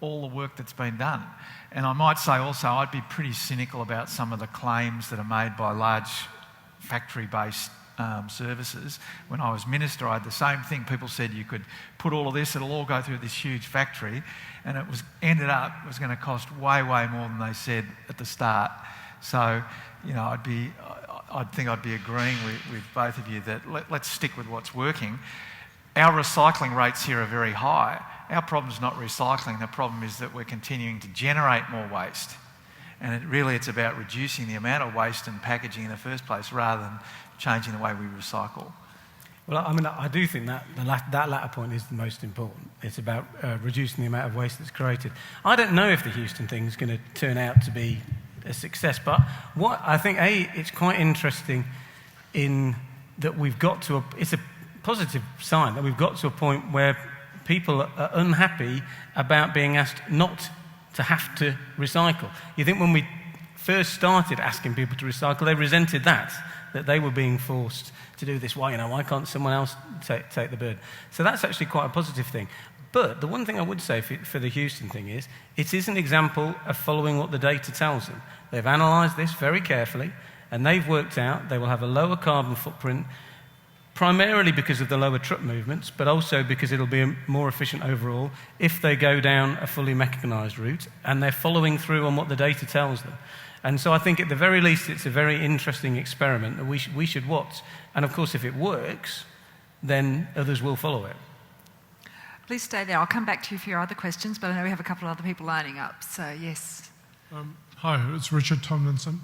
Speaker 4: all the work that's been done. And I might say also, I'd be pretty cynical about some of the claims that are made by large factory-based services. When I was minister, I had the same thing. People said you could put all of this, it'll all go through this huge factory, and it was going to cost way more than they said at the start. So, you know, I'd think I'd be agreeing with both of you that let's stick with what's working. Our recycling rates here are very high. Our problem's not recycling. The problem is that we're continuing to generate more waste. And it's about reducing the amount of waste and packaging in the first place rather than changing the way we recycle.
Speaker 2: Well, I mean, I do think that that latter point is the most important. It's about reducing the amount of waste that's created. I don't know if the Houston thing is going to turn out to be a success, but what I think, it's quite interesting in that we've got to it's a positive sign that we've got to a point where people are unhappy about being asked not to have to recycle. You think when we first started asking people to recycle, they resented that they were being forced to do this. Why can't someone else take the burden? So that's actually quite a positive thing. But the one thing I would say for the Houston thing is, it is an example of following what the data tells them. They've analysed this very carefully, and they've worked out they will have a lower carbon footprint, primarily because of the lower truck movements, but also because it'll be more efficient overall if they go down a fully mechanised route, and they're following through on what the data tells them. And so I think at the very least it's a very interesting experiment that we should watch. And of course if it works, then others will follow it.
Speaker 1: Please stay there. I'll come back to you for your other questions, but I know we have a couple of other people lining up, so yes.
Speaker 6: Hi, it's Richard Tomlinson.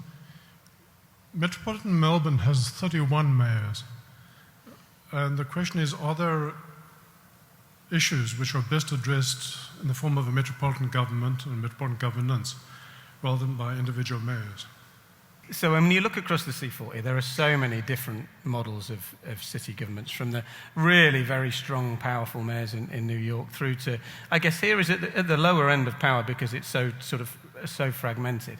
Speaker 6: Metropolitan Melbourne has 31 mayors. And the question is, are there issues which are best addressed in the form of a metropolitan government and metropolitan governance rather than by individual mayors?
Speaker 2: So when you look across the C40, there are so many different models of city governments, from the really very strong, powerful mayors in New York through to, I guess here is at the lower end of power because it's so fragmented.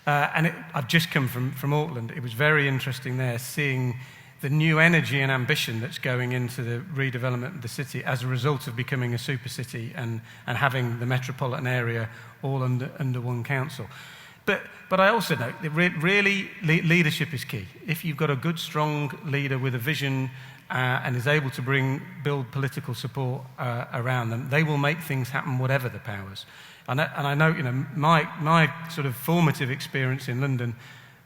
Speaker 2: I've just come from Auckland. It was very interesting there seeing the new energy and ambition that's going into the redevelopment of the city as a result of becoming a super city and having the metropolitan area all under one council. But I also know that really leadership is key. If you've got a good, strong leader with a vision and is able to build political support around them, they will make things happen, whatever the powers. And I know, my sort of formative experience in London,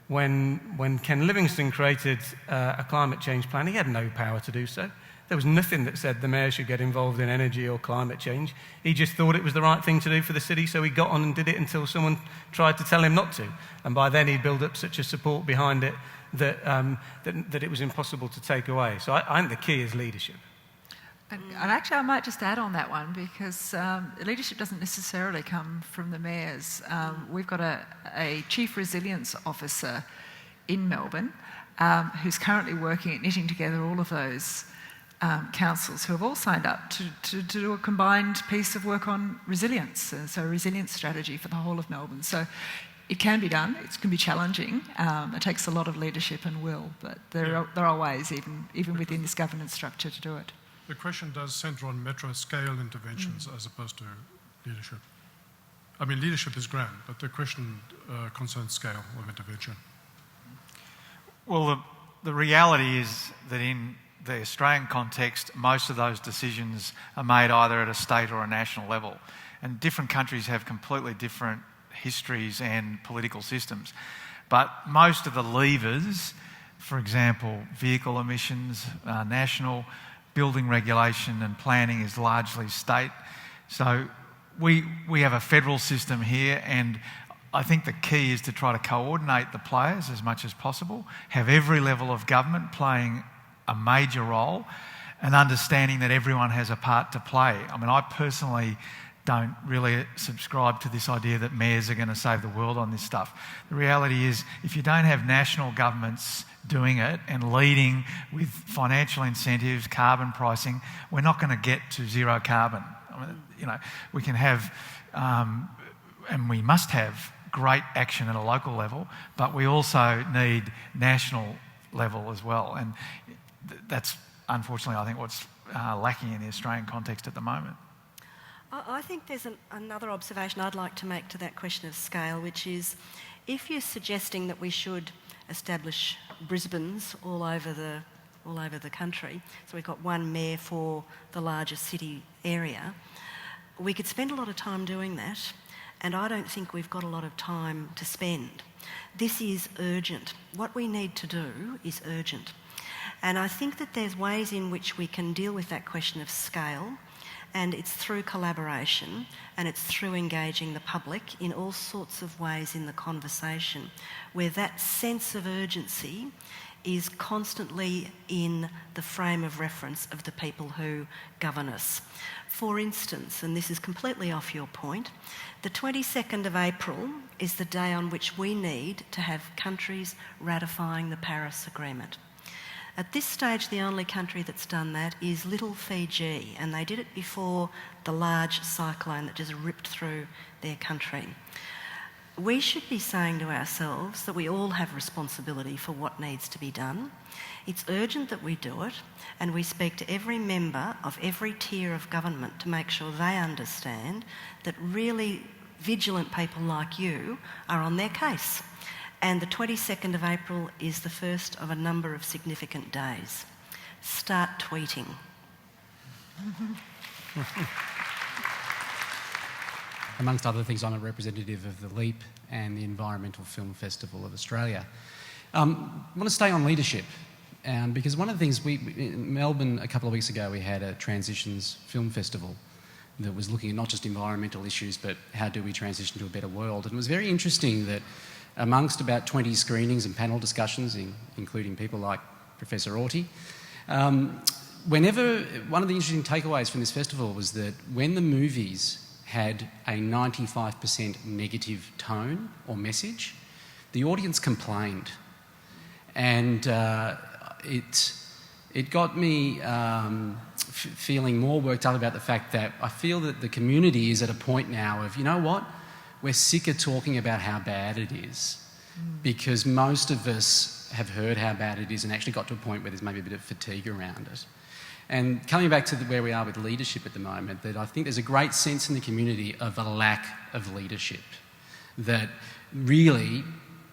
Speaker 2: when Ken Livingstone created a climate change plan, he had no power to do so. There was nothing that said the mayor should get involved in energy or climate change. He just thought it was the right thing to do for the city, so he got on and did it until someone tried to tell him not to. And by then he'd built up such a support behind it that it was impossible to take away. So I think the key is leadership.
Speaker 1: And actually I might just add on that one, because leadership doesn't necessarily come from the mayors. We've got a chief resilience officer in Melbourne who's currently working at knitting together all of those councils who have all signed up to do a combined piece of work on resilience, so a resilience strategy for the whole of Melbourne. So it can be done. It can be challenging. It takes a lot of leadership and will, but there are ways, even within this governance structure, to do it.
Speaker 6: The question does centre on metro scale interventions as opposed to leadership. I mean, leadership is grand, but the question concerns scale of intervention.
Speaker 4: Well, the reality is that in the Australian context, most of those decisions are made either at a state or a national level. And different countries have completely different histories and political systems. But most of the levers, for example, vehicle emissions, national, building regulation and planning is largely state. So we have a federal system here, and I think the key is to try to coordinate the players as much as possible, have every level of government playing a major role and understanding that everyone has a part to play. I mean, I personally don't really subscribe to this idea that mayors are going to save the world on this stuff. The reality is, if you don't have national governments doing it and leading with financial incentives, carbon pricing, we're not going to get to zero carbon. I mean, we can have, and we must have, great action at a local level, but we also need national level as well. And that's, unfortunately, I think what's lacking in the Australian context at the moment.
Speaker 3: I think there's another observation I'd like to make to that question of scale, which is, if you're suggesting that we should establish Brisbanes all over the all over the country. So we've got one mayor for the largest city area. We could spend a lot of time doing that, and I don't think we've got a lot of time to spend. This is urgent. What we need to do is urgent. And I think that there's ways in which we can deal with that question of scale, and it's through collaboration, and it's through engaging the public in all sorts of ways in the conversation, where that sense of urgency is constantly in the frame of reference of the people who govern us. For instance, and this is completely off your point, the 22nd of April is the day on which we need to have countries ratifying the Paris Agreement. At this stage, the only country that's done that is little Fiji, and they did it before the large cyclone that just ripped through their country. We should be saying to ourselves that we all have responsibility for what needs to be done. It's urgent that we do it, and we speak to every member of every tier of government to make sure they understand that really vigilant people like you are on their case. And the 22nd of April is the first of a number of significant days. Start tweeting.
Speaker 7: Amongst other things, I'm a representative of the LEAP and the Environmental Film Festival of Australia. I want to stay on leadership, because one of the things in Melbourne a couple of weeks ago, we had a Transitions Film Festival that was looking at not just environmental issues, but how do we transition to a better world. And it was very interesting that amongst about 20 screenings and panel discussions, including people like Professor Auty, whenever one of the interesting takeaways from this festival was that when the movies had a 95% negative tone or message, the audience complained. And it got me feeling more worked up about the fact that I feel that the community is at a point now of, you know what, we're sick of talking about how bad it is, because most of us have heard how bad it is and actually got to a point where there's maybe a bit of fatigue around it. And coming back to where we are with leadership at the moment, that I think there's a great sense in the community of a lack of leadership, that really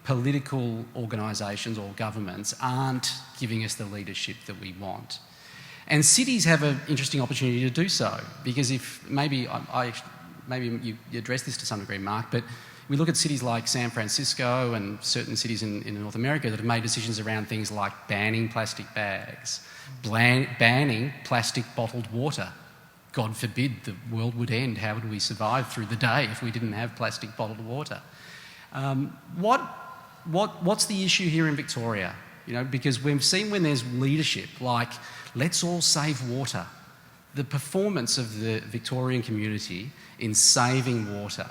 Speaker 7: political organisations or governments aren't giving us the leadership that we want. And cities have an interesting opportunity to do so, because if maybe maybe you address this to some degree, Mark, but we look at cities like San Francisco and certain cities in North America that have made decisions around things like banning plastic bags, banning plastic bottled water. God forbid the world would end. How would we survive through the day if we didn't have plastic bottled water? What's the issue here in Victoria? You know, because we've seen when there's leadership, like let's all save water, the performance of the Victorian community in saving water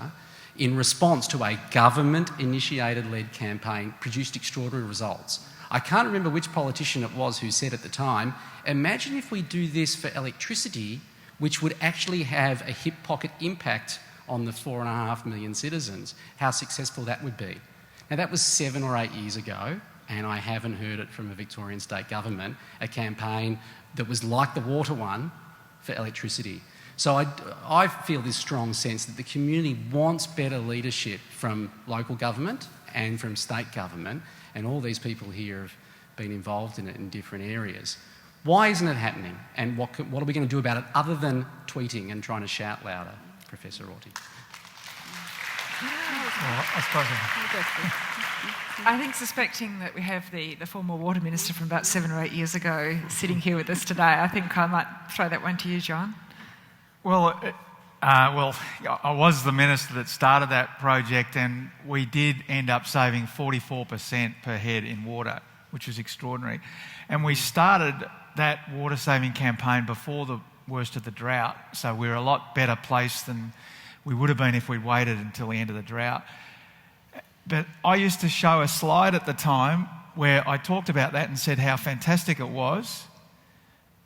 Speaker 7: in response to a government-initiated led campaign produced extraordinary results. I can't remember which politician it was who said at the time, imagine if we do this for electricity, which would actually have a hip pocket impact on the 4.5 million citizens, how successful that would be. Now that was 7 or 8 years ago, and I haven't heard it from a Victorian state government, a campaign that was like the water one for electricity. So I feel this strong sense that the community wants better leadership from local government and from state government, and all these people here have been involved in it in different areas. Why isn't it happening? And what are we going to do about it other than tweeting and trying to shout louder, Professor Auty?
Speaker 1: I think suspecting that we have the former water minister from about 7 or 8 years ago sitting here with us today, I think I might throw that one to you, John.
Speaker 4: Well, I was the minister that started that project, and we did end up saving 44% per head in water, which was extraordinary. And we started that water saving campaign before the worst of the drought, so we're a lot better placed than we would have been if we'd waited until the end of the drought. But I used to show a slide at the time where I talked about that and said how fantastic it was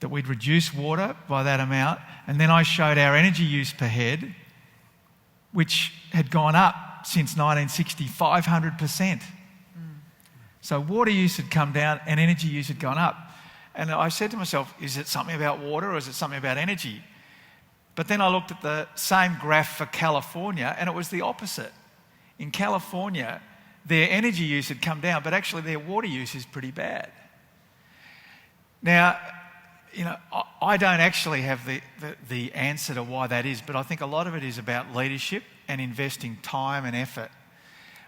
Speaker 4: that we'd reduce water by that amount, and then I showed our energy use per head, which had gone up since 1960, 500%. So water use had come down and energy use had gone up. And I said to myself, is it something about water or is it something about energy? But then I looked at the same graph for California, and it was the opposite. In California, their energy use had come down, but actually their water use is pretty bad. Now, I don't actually have the answer to why that is, but I think a lot of it is about leadership and investing time and effort.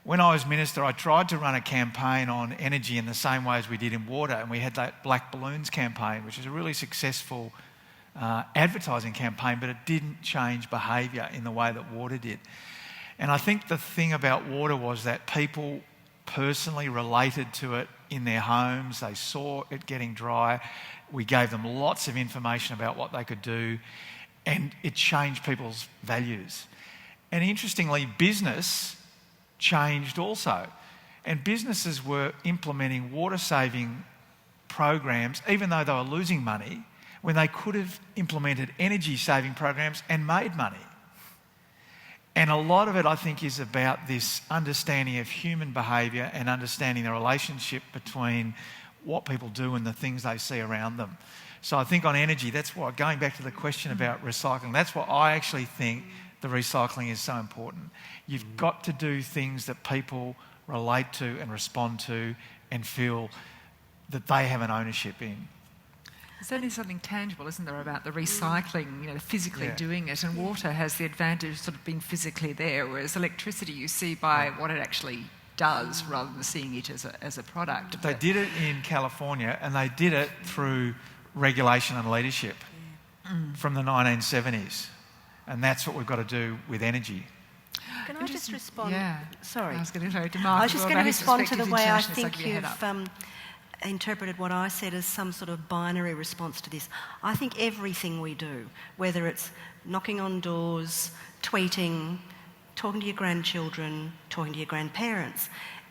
Speaker 4: When I was minister, I tried to run a campaign on energy in the same way as we did in water, and we had that Black Balloons campaign, which is a really successful advertising campaign, but it didn't change behaviour in the way that water did. And I think the thing about water was that people personally related to it in their homes. They saw it getting dry. We gave them lots of information about what they could do, and it changed people's values. And interestingly, business changed also. And businesses were implementing water-saving programs, even though they were losing money, when they could have implemented energy-saving programs and made money. And a lot of it, I think, is about this understanding of human behaviour and understanding the relationship between what people do and the things they see around them. So I think on energy, that's why, going back to the question about recycling, that's why I actually think the recycling is so important. You've got to do things that people relate to and respond to and feel that they have an ownership in.
Speaker 1: There's certainly something tangible, isn't there, about the recycling, physically doing it, and water has the advantage of sort of being physically there, whereas electricity you see by what it actually does rather than seeing it as a product.
Speaker 4: But they did it in California, and they did it through regulation and leadership from the 1970s, and that's what we've got to do with energy.
Speaker 3: Can I just respond?
Speaker 1: Yeah.
Speaker 3: Sorry.
Speaker 1: I was going to
Speaker 3: respond to the way I think you've interpreted what I said as some sort of binary response to this. I think everything we do, whether it's knocking on doors, tweeting, talking to your grandchildren, talking to your grandparents,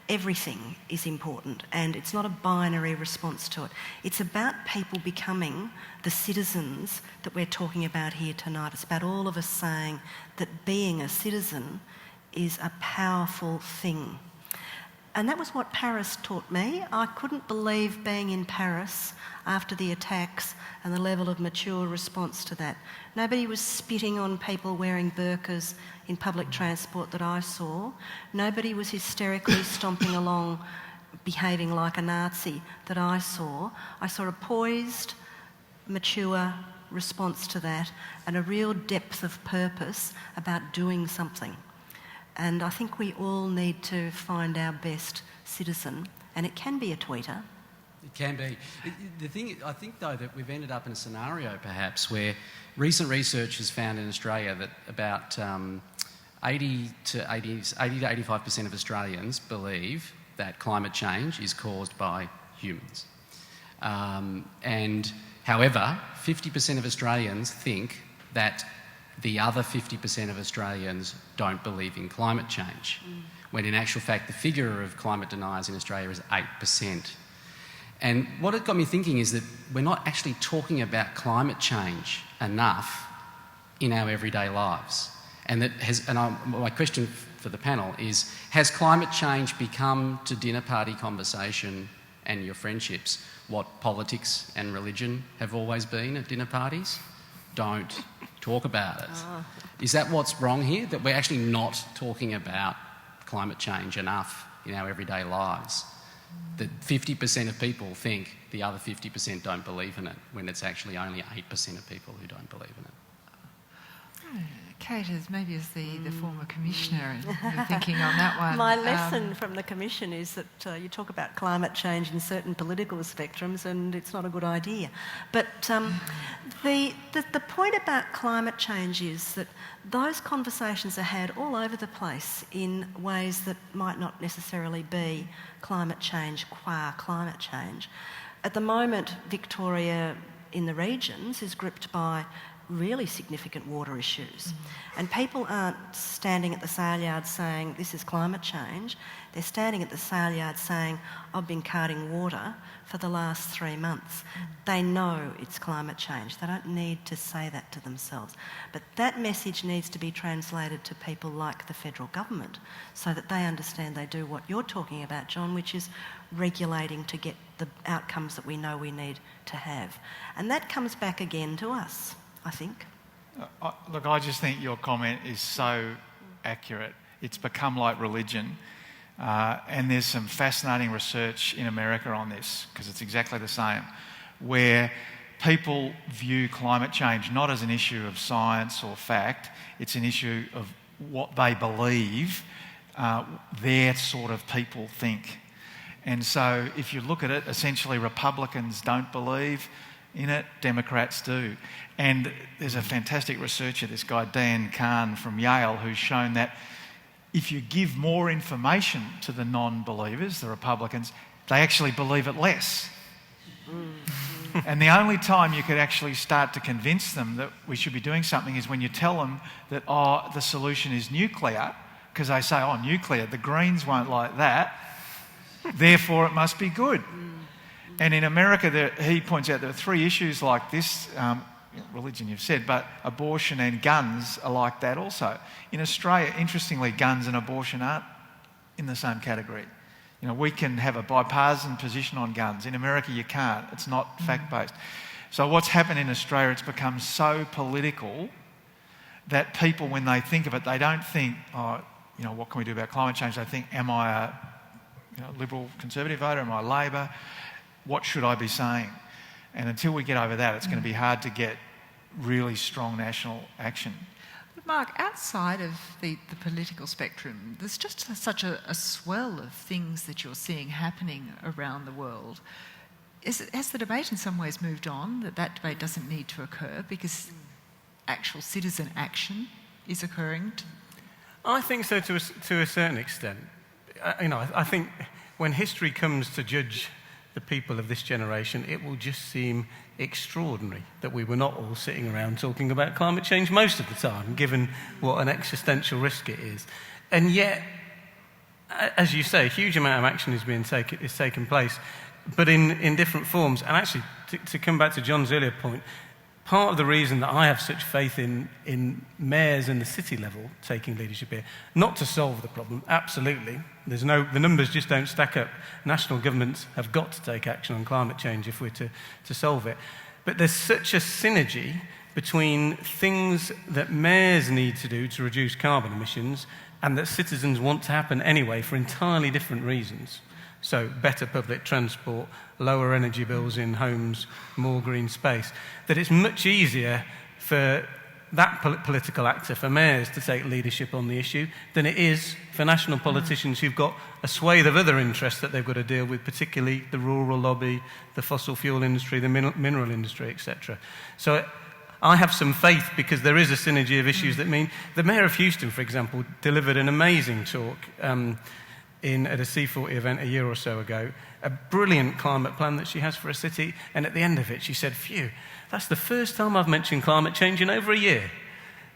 Speaker 3: everything is important, and it's not a binary response to it. It's about people becoming the citizens that we're talking about here tonight. It's about all of us saying that being a citizen is a powerful thing. And that was what Paris taught me. I couldn't believe being in Paris after the attacks and the level of mature response to that. Nobody was spitting on people wearing burqas in public transport that I saw. Nobody was hysterically stomping along, behaving like a Nazi that I saw. I saw a poised, mature response to that and a real depth of purpose about doing something. And I think we all need to find our best citizen, and it can be a tweeter.
Speaker 7: It can be. The thing, I think, though, that we've ended up in a scenario, perhaps, where recent research has found in Australia that about 80 to 85% of Australians believe that climate change is caused by humans. And, however, 50% of Australians think that the other 50% of Australians don't believe in climate change, when in actual fact the figure of climate deniers in Australia is 8%. And what it got me thinking is that we're not actually talking about climate change enough in our everyday lives. And my question for the panel is, has climate change become to dinner party conversation and your friendships what politics and religion have always been at dinner parties? Don't talk about it. Is that what's wrong here? That we're actually not talking about climate change enough in our everyday lives? That 50% of people think the other 50% don't believe in it, when it's actually only 8% of people who don't believe in it?
Speaker 1: Kate, maybe as the former commissioner, and you're thinking on that one.
Speaker 3: My lesson from the Commission is that you talk about climate change in certain political spectrums and it's not a good idea. But the point about climate change is that those conversations are had all over the place in ways that might not necessarily be climate change qua climate change. At the moment, Victoria in the regions is gripped by really significant water issues. And people aren't standing at the sale yard saying, this is climate change. They're standing at the sale yard saying, I've been carting water for the last 3 months. They know it's climate change. They don't need to say that to themselves. But that message needs to be translated to people like the federal government so that they understand they do what you're talking about, John, which is regulating to get the outcomes that we know we need to have. And that comes back again to us, I think.
Speaker 4: Look, I just think your comment is so accurate. It's become like religion. And there's some fascinating research in America on this, because it's exactly the same. where people view climate change not as an issue of science or fact, it's an issue of what they believe their sort of people think. And so if you look at it, essentially Republicans don't believe in it, Democrats do. And there's a fantastic researcher, this guy Dan Kahn from Yale, who's shown that if you give more information to the non-believers, the Republicans, they actually believe it less. And the only time you could actually start to convince them that we should be doing something is when you tell them that, the solution is nuclear, because they say, nuclear, the Greens won't like that, therefore it must be good. And in America, he points out there are 3 issues like this, religion you've said, but abortion and guns are like that also. In Australia, interestingly, guns and abortion aren't in the same category. We can have a bipartisan position on guns. In America, you can't. It's not fact-based. So what's happened in Australia, it's become so political that people, when they think of it, they don't think, what can we do about climate change? They think, am I a Liberal Conservative voter? Am I Labor? What should I be saying? And until we get over that, it's going to be hard to get really strong national action.
Speaker 8: Mark, outside of the political spectrum, there's just such a swell of things that you're seeing happening around the world. Has the debate in some ways moved on, that debate doesn't need to occur because actual citizen action is occurring?
Speaker 2: I think so to a certain extent. I think when history comes to judge the people of this generation, it will just seem extraordinary that we were not all sitting around talking about climate change most of the time, given what an existential risk it is. And yet, as you say, a huge amount of action is taking place, but in different forms. And actually, to come back to John's earlier point, part of the reason that I have such faith in mayors and the city level taking leadership here, not to solve the problem, absolutely. The numbers just don't stack up. National governments have got to take action on climate change if we're to solve it. But there's such a synergy between things that mayors need to do to reduce carbon emissions and that citizens want to happen anyway for entirely different reasons. So better public transport, lower energy bills in homes, more green space, that it's much easier for that political actor, for mayors, to take leadership on the issue than it is for national politicians who've got a swathe of other interests that they've got to deal with, particularly the rural lobby, the fossil fuel industry, the mineral industry, etc. So I have some faith because there is a synergy of issues that mean... The Mayor of Houston, for example, delivered an amazing talk at a C40 event a year or so ago, a brilliant climate plan that she has for a city, and at the end of it she said, phew, that's the first time I've mentioned climate change in over a year.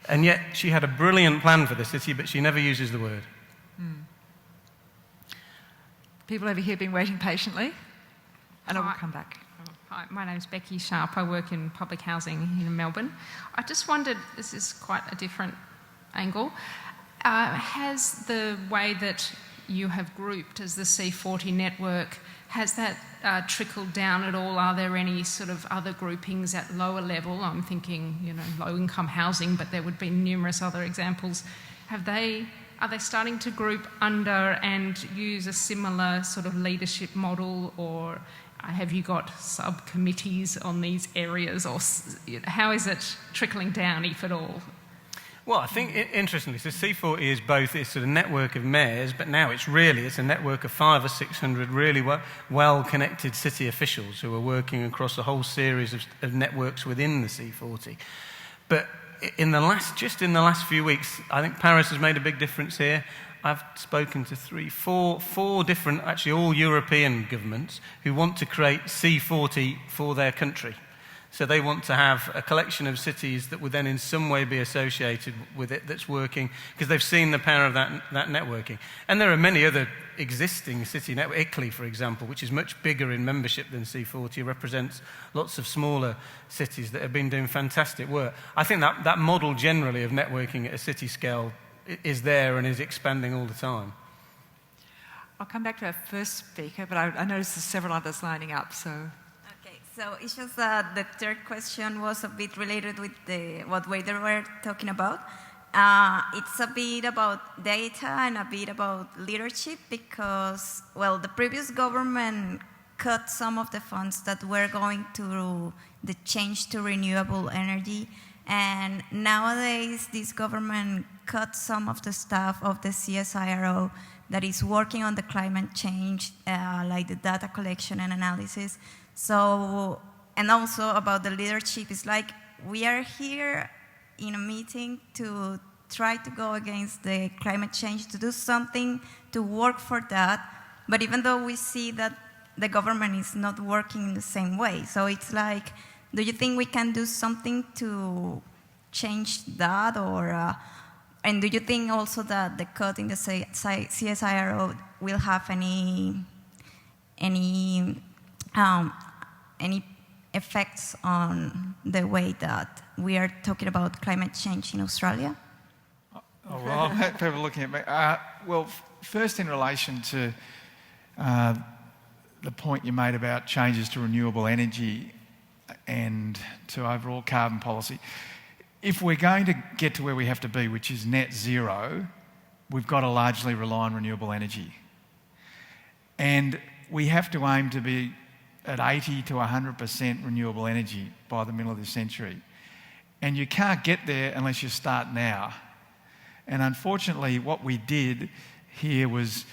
Speaker 2: And yet she had a brilliant plan for the city, but she never uses the word.
Speaker 8: People over here have been waiting patiently, and I will come back.
Speaker 9: Hi, my name's Becky Sharp. I work in public housing in Melbourne. I just wondered, this is quite a different angle, has the way that you have grouped as the C40 network, has that trickled down at all? Are there any sort of other groupings at lower level? I'm thinking, low-income housing, but there would be numerous other examples. Are they starting to group under and use a similar sort of leadership model, or have you got subcommittees on these areas, or how is it trickling down, if at all?
Speaker 2: Well, I think, interestingly, so C40 is both, it's a network of mayors, but now it's a network of 500 or 600 really well-connected city officials who are working across a whole series of networks within the C40. But in the last few weeks, I think Paris has made a big difference here. I've spoken to four different, actually all European governments who want to create C40 for their country. So they want to have a collection of cities that would then in some way be associated with it that's working, because they've seen the power of that networking. And there are many other existing city networks. Italy, for example, which is much bigger in membership than C40, represents lots of smaller cities that have been doing fantastic work. I think that model generally of networking at a city scale is there and is expanding all the time.
Speaker 8: I'll come back to our first speaker, but I noticed there's several others lining up, so...
Speaker 5: So it's just the third question was a bit related with what they were talking about. It's a bit about data and a bit about leadership because, well, the previous government cut some of the funds that were going to the change to renewable energy. And nowadays, this government cut some of the staff of the CSIRO that is working on the climate change, like the data collection and analysis. So, and also about the leadership, it's like we are here in a meeting to try to go against the climate change, to do something to work for that. But even though we see that the government is not working in the same way, so it's like, do you think we can do something to change that, or and do you think also that the cut in the CSIRO will have any effects on the way that we are talking about climate change in Australia?
Speaker 4: Oh, well, I'm happy people looking at me. Well, first in relation to the point you made about changes to renewable energy and to overall carbon policy, if we're going to get to where we have to be, which is net zero, we've got to largely rely on renewable energy. And we have to aim to be at 80 to 100% renewable energy by the middle of this century. And you can't get there unless you start now. And unfortunately, what we did here was,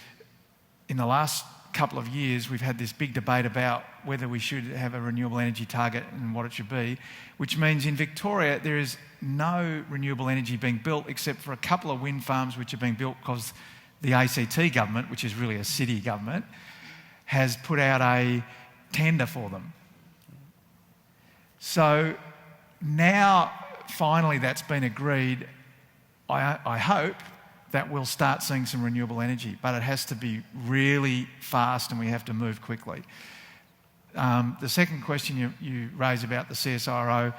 Speaker 4: in the last couple of years, we've had this big debate about whether we should have a renewable energy target and what it should be, which means in Victoria there is no renewable energy being built except for a couple of wind farms which are being built because the ACT government, which is really a city government, has put out a tender for them. So now, finally, that's been agreed. I hope that we'll start seeing some renewable energy, but it has to be really fast and we have to move quickly. The second question you raise about the CSIRO,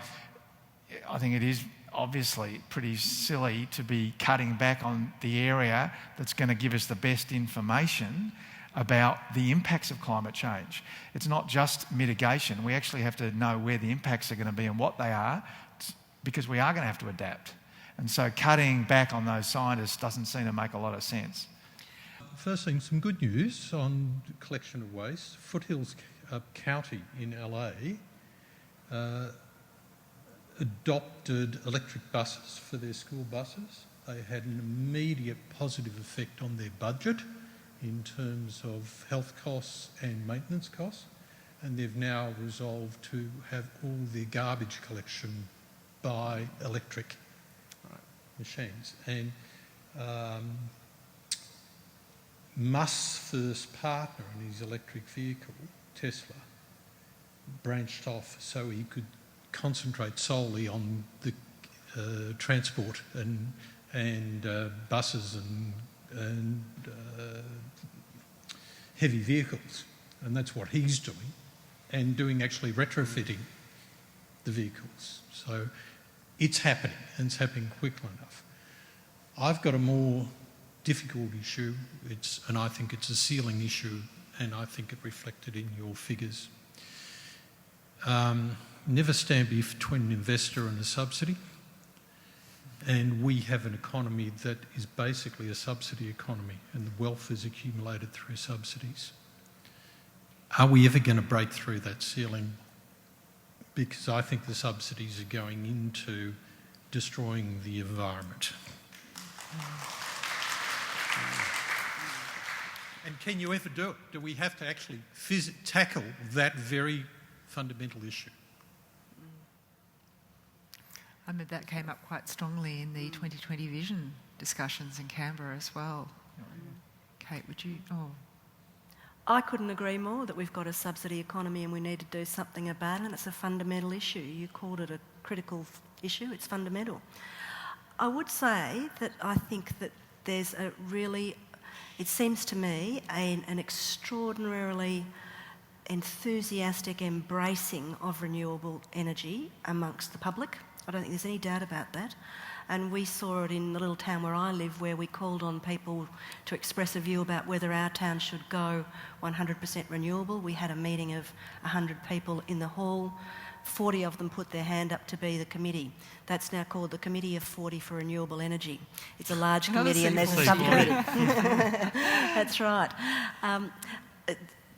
Speaker 4: I think it is obviously pretty silly to be cutting back on the area that's going to give us the best information about the impacts of climate change. It's not just mitigation. We actually have to know where the impacts are going to be and what they are, because we are going to have to adapt. And so cutting back on those scientists doesn't seem to make a lot of sense.
Speaker 10: First thing, some good news on collection of waste. Foothills County in LA adopted electric buses for their school buses. They had an immediate positive effect on their budget in terms of health costs and maintenance costs, and they've now resolved to have all their garbage collection by electric machines. And Musk's first partner in his electric vehicle, Tesla, branched off so he could concentrate solely on the transport and buses and heavy vehicles, and that's what he's doing, and doing actually retrofitting the vehicles. So it's happening, and it's happening quickly enough. I've got a more difficult issue, and I think it's a ceiling issue, and I think it reflected in your figures. Never stand between an investor and a subsidy, and we have an economy that is basically a subsidy economy, and the wealth is accumulated through subsidies. Are we ever going to break through that ceiling? Because I think the subsidies are going into destroying the environment. And can you ever do it? Do we have to actually tackle that very fundamental issue?
Speaker 8: I mean, that came up quite strongly in the 2020 vision discussions in Canberra as well. Kate, would you? Oh.
Speaker 3: I couldn't agree more that we've got a subsidy economy and we need to do something about it, and it's a fundamental issue. You called it a critical issue, it's fundamental. I would say that I think that there's a really, it seems to me, an extraordinarily enthusiastic embracing of renewable energy amongst the public. I don't think there's any doubt about that. And we saw it in the little town where I live, where we called on people to express a view about whether our town should go 100% renewable. We had a meeting of 100 people in the hall. 40 of them put their hand up to be the committee. That's now called the Committee of 40 for Renewable Energy. It's a large committee and there's a subcommittee. That's right.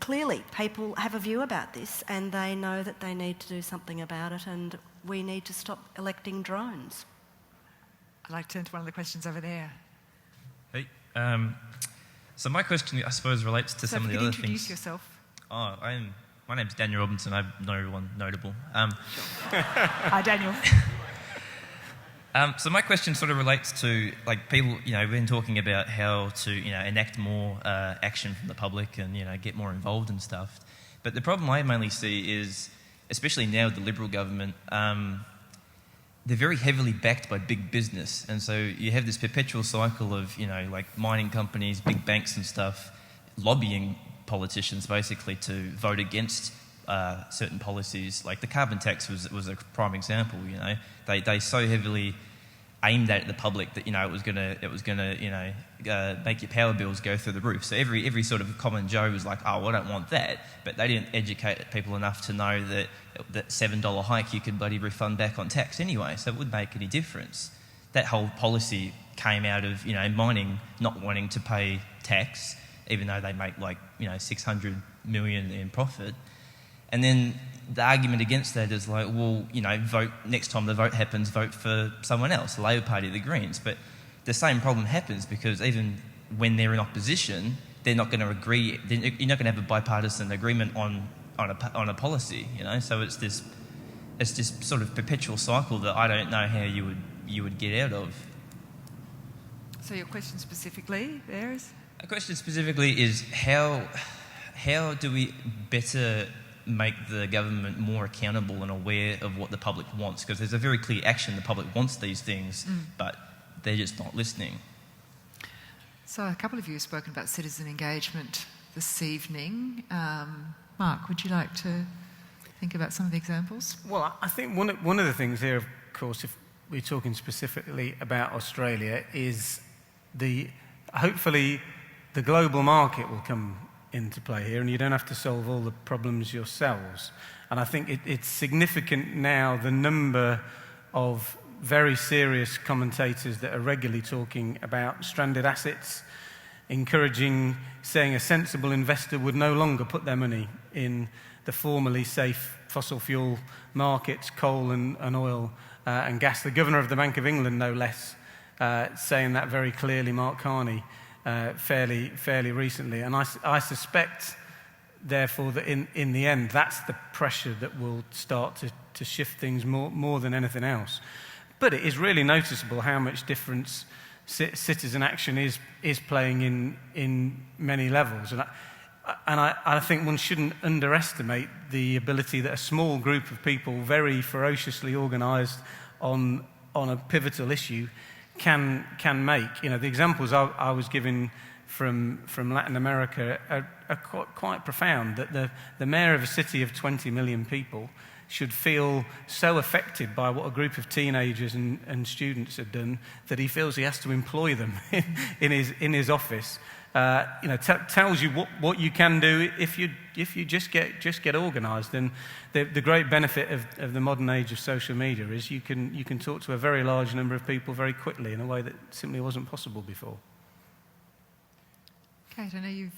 Speaker 3: clearly people have a view about this and they know that they need to do something about it, and we need to stop electing drones.
Speaker 1: I'd like to turn to one of the questions over there.
Speaker 11: Hey, so my question, I suppose, relates to some of the other things.
Speaker 1: Introduce yourself.
Speaker 11: Oh, my name's Daniel Robinson. I'm no one notable.
Speaker 1: Hi, Daniel.
Speaker 11: So my question sort of relates to, like, people, we've been talking about how to, enact more action from the public and, get more involved and stuff. But the problem I mainly see is, especially now with the Liberal government, they're very heavily backed by big business. And so you have this perpetual cycle of, like mining companies, big banks and stuff, lobbying politicians basically to vote against certain policies. Like the carbon tax was a prime example. They so heavily aimed at the public that it was gonna make your power bills go through the roof. So every sort of common Joe was like, oh, I don't want that. But they didn't educate people enough to know that $7 hike you could bloody refund back on tax anyway. So it wouldn't make any difference. That whole policy came out of mining not wanting to pay tax, even though they make 600 million in profit. And then the argument against that is like, well, vote next time the vote happens, vote for someone else, the Labor Party, the Greens. But the same problem happens because even when they're in opposition, they're not going to agree. You're not going to have a bipartisan agreement on a policy. So it's this sort of perpetual cycle that I don't know how you would get out of.
Speaker 1: So your question specifically there is?
Speaker 11: A question specifically is how do we better make the government more accountable and aware of what the public wants? Because there's a very clear action. The public wants these things, but they're just not listening.
Speaker 8: So a couple of you have spoken about citizen engagement this evening. Mark, would you like to think about some of the examples?
Speaker 2: Well, I think one of the things here, of course, if we're talking specifically about Australia, is hopefully the global market will come into play here, and you don't have to solve all the problems yourselves. And I think it's significant now, the number of very serious commentators that are regularly talking about stranded assets, saying a sensible investor would no longer put their money in the formerly safe fossil fuel markets, coal and oil and gas. The Governor of the Bank of England, no less, saying that very clearly, Mark Carney, fairly recently. And I suspect, therefore, that in the end, that's the pressure that will start to shift things more than anything else. But it is really noticeable how much difference citizen action is playing in many levels. And I think one shouldn't underestimate the ability that a small group of people, very ferociously organised on a pivotal issue, can make. The examples I was giving from Latin America are quite profound, that the mayor of a city of 20 million people should feel so affected by what a group of teenagers and students had done that he feels he has to employ them in his office. Tells you what you can do if you just get organised. And the great benefit of the modern age of social media is you can talk to a very large number of people very quickly in a way that simply wasn't possible before.
Speaker 8: Kate, I know you've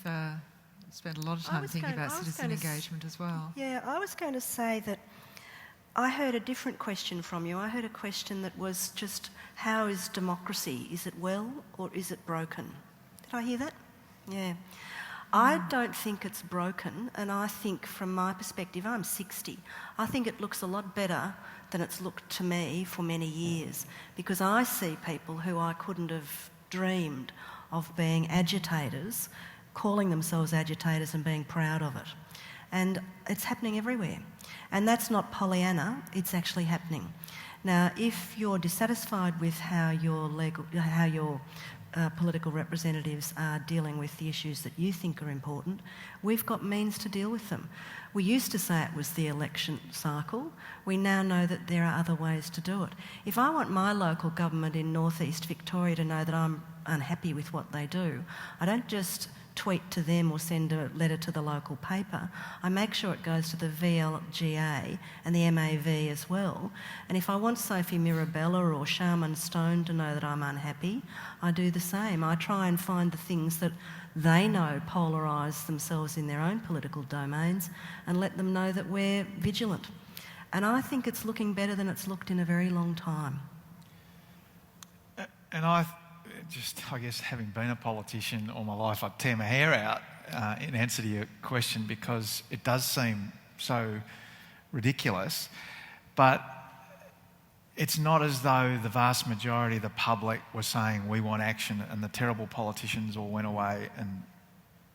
Speaker 8: spent a lot of time thinking about citizen engagement as well.
Speaker 3: Yeah, I was going to say that I heard a different question from you. I heard a question that was just, how is democracy? Is it well or is it broken? Did I hear that? Yeah. I don't think it's broken, and I think from my perspective, I'm 60, I think it looks a lot better than it's looked to me for many years, because I see people who I couldn't have dreamed of being agitators, calling themselves agitators and being proud of it. And it's happening everywhere. And that's not Pollyanna, it's actually happening. Now, if you're dissatisfied with how your political representatives are dealing with the issues that you think are important, we've got means to deal with them. We used to say it was the election cycle. We now know that there are other ways to do it. If I want my local government in northeast Victoria to know that I'm unhappy with what they do, I don't just tweet to them or send a letter to the local paper. I make sure it goes to the VLGA and the MAV as well. And if I want Sophie Mirabella or Sharman Stone to know that I'm unhappy, I do the same. I try and find the things that they know polarise themselves in their own political domains and let them know that we're vigilant. And I think it's looking better than it's looked in a very long time.
Speaker 4: And I guess, having been a politician all my life, I'd tear my hair out in answer to your question, because it does seem so ridiculous. But it's not as though the vast majority of the public were saying we want action and the terrible politicians all went away and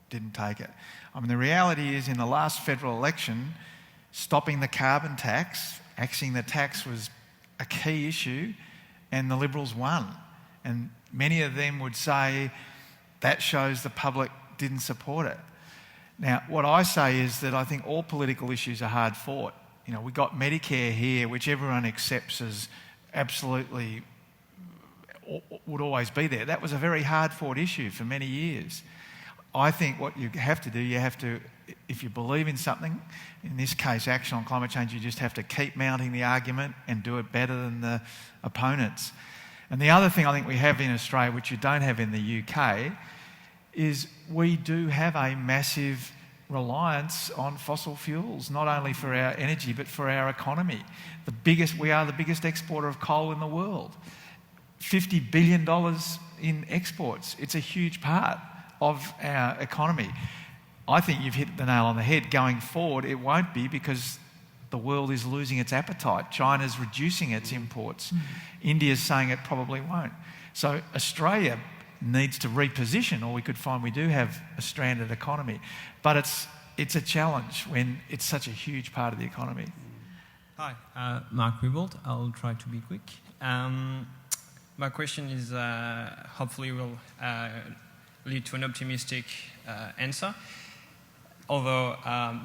Speaker 4: didn't take it. I mean, the reality is, in the last federal election, stopping the carbon tax, axing the tax, was a key issue, and the Liberals won. And many of them would say that shows the public didn't support it. Now, what I say is that I think all political issues are hard fought. You know, we got Medicare here, which everyone accepts as absolutely would always be there. That was a very hard fought issue for many years. I think what you have to do, if you believe in something, in this case action on climate change, you just have to keep mounting the argument and do it better than the opponents. And the other thing I think we have in Australia, which you don't have in the UK, is we do have a massive reliance on fossil fuels, not only for our energy but for our economy. We are the biggest exporter of coal in the world. $50 billion in exports. It's a huge part of our economy. I think you've hit the nail on the head. Going forward, it won't be, because the world is losing its appetite. China's reducing its imports. India's saying it probably won't. So Australia needs to reposition, or we could find we do have a stranded economy. But it's a challenge when it's such a huge part of the economy.
Speaker 12: Hi, Mark Wiebold. I'll try to be quick. My question is hopefully will lead to an optimistic answer. Although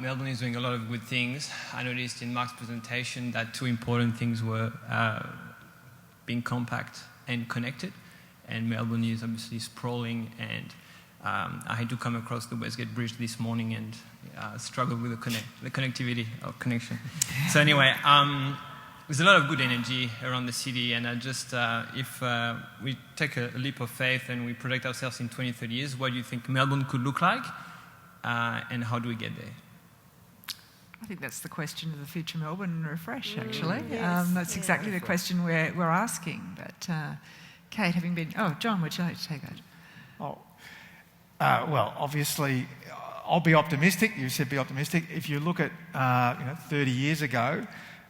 Speaker 12: Melbourne is doing a lot of good things, I noticed in Mark's presentation that two important things were being compact and connected. And Melbourne is obviously sprawling, and I had to come across the Westgate Bridge this morning and struggled with the connectivity or connection. So anyway, there's a lot of good energy around the city, and if we take a leap of faith and we project ourselves in 20, 30 years, what do you think Melbourne could look like, and how do we get there?
Speaker 8: I think that's the question of the future Melbourne refresh, actually.
Speaker 3: Yes,
Speaker 8: that's exactly the question we're asking. But Kate, having been... Oh, John, would you like to take that?
Speaker 4: Well, obviously, I'll be optimistic. You said be optimistic. If you look at 30 years ago,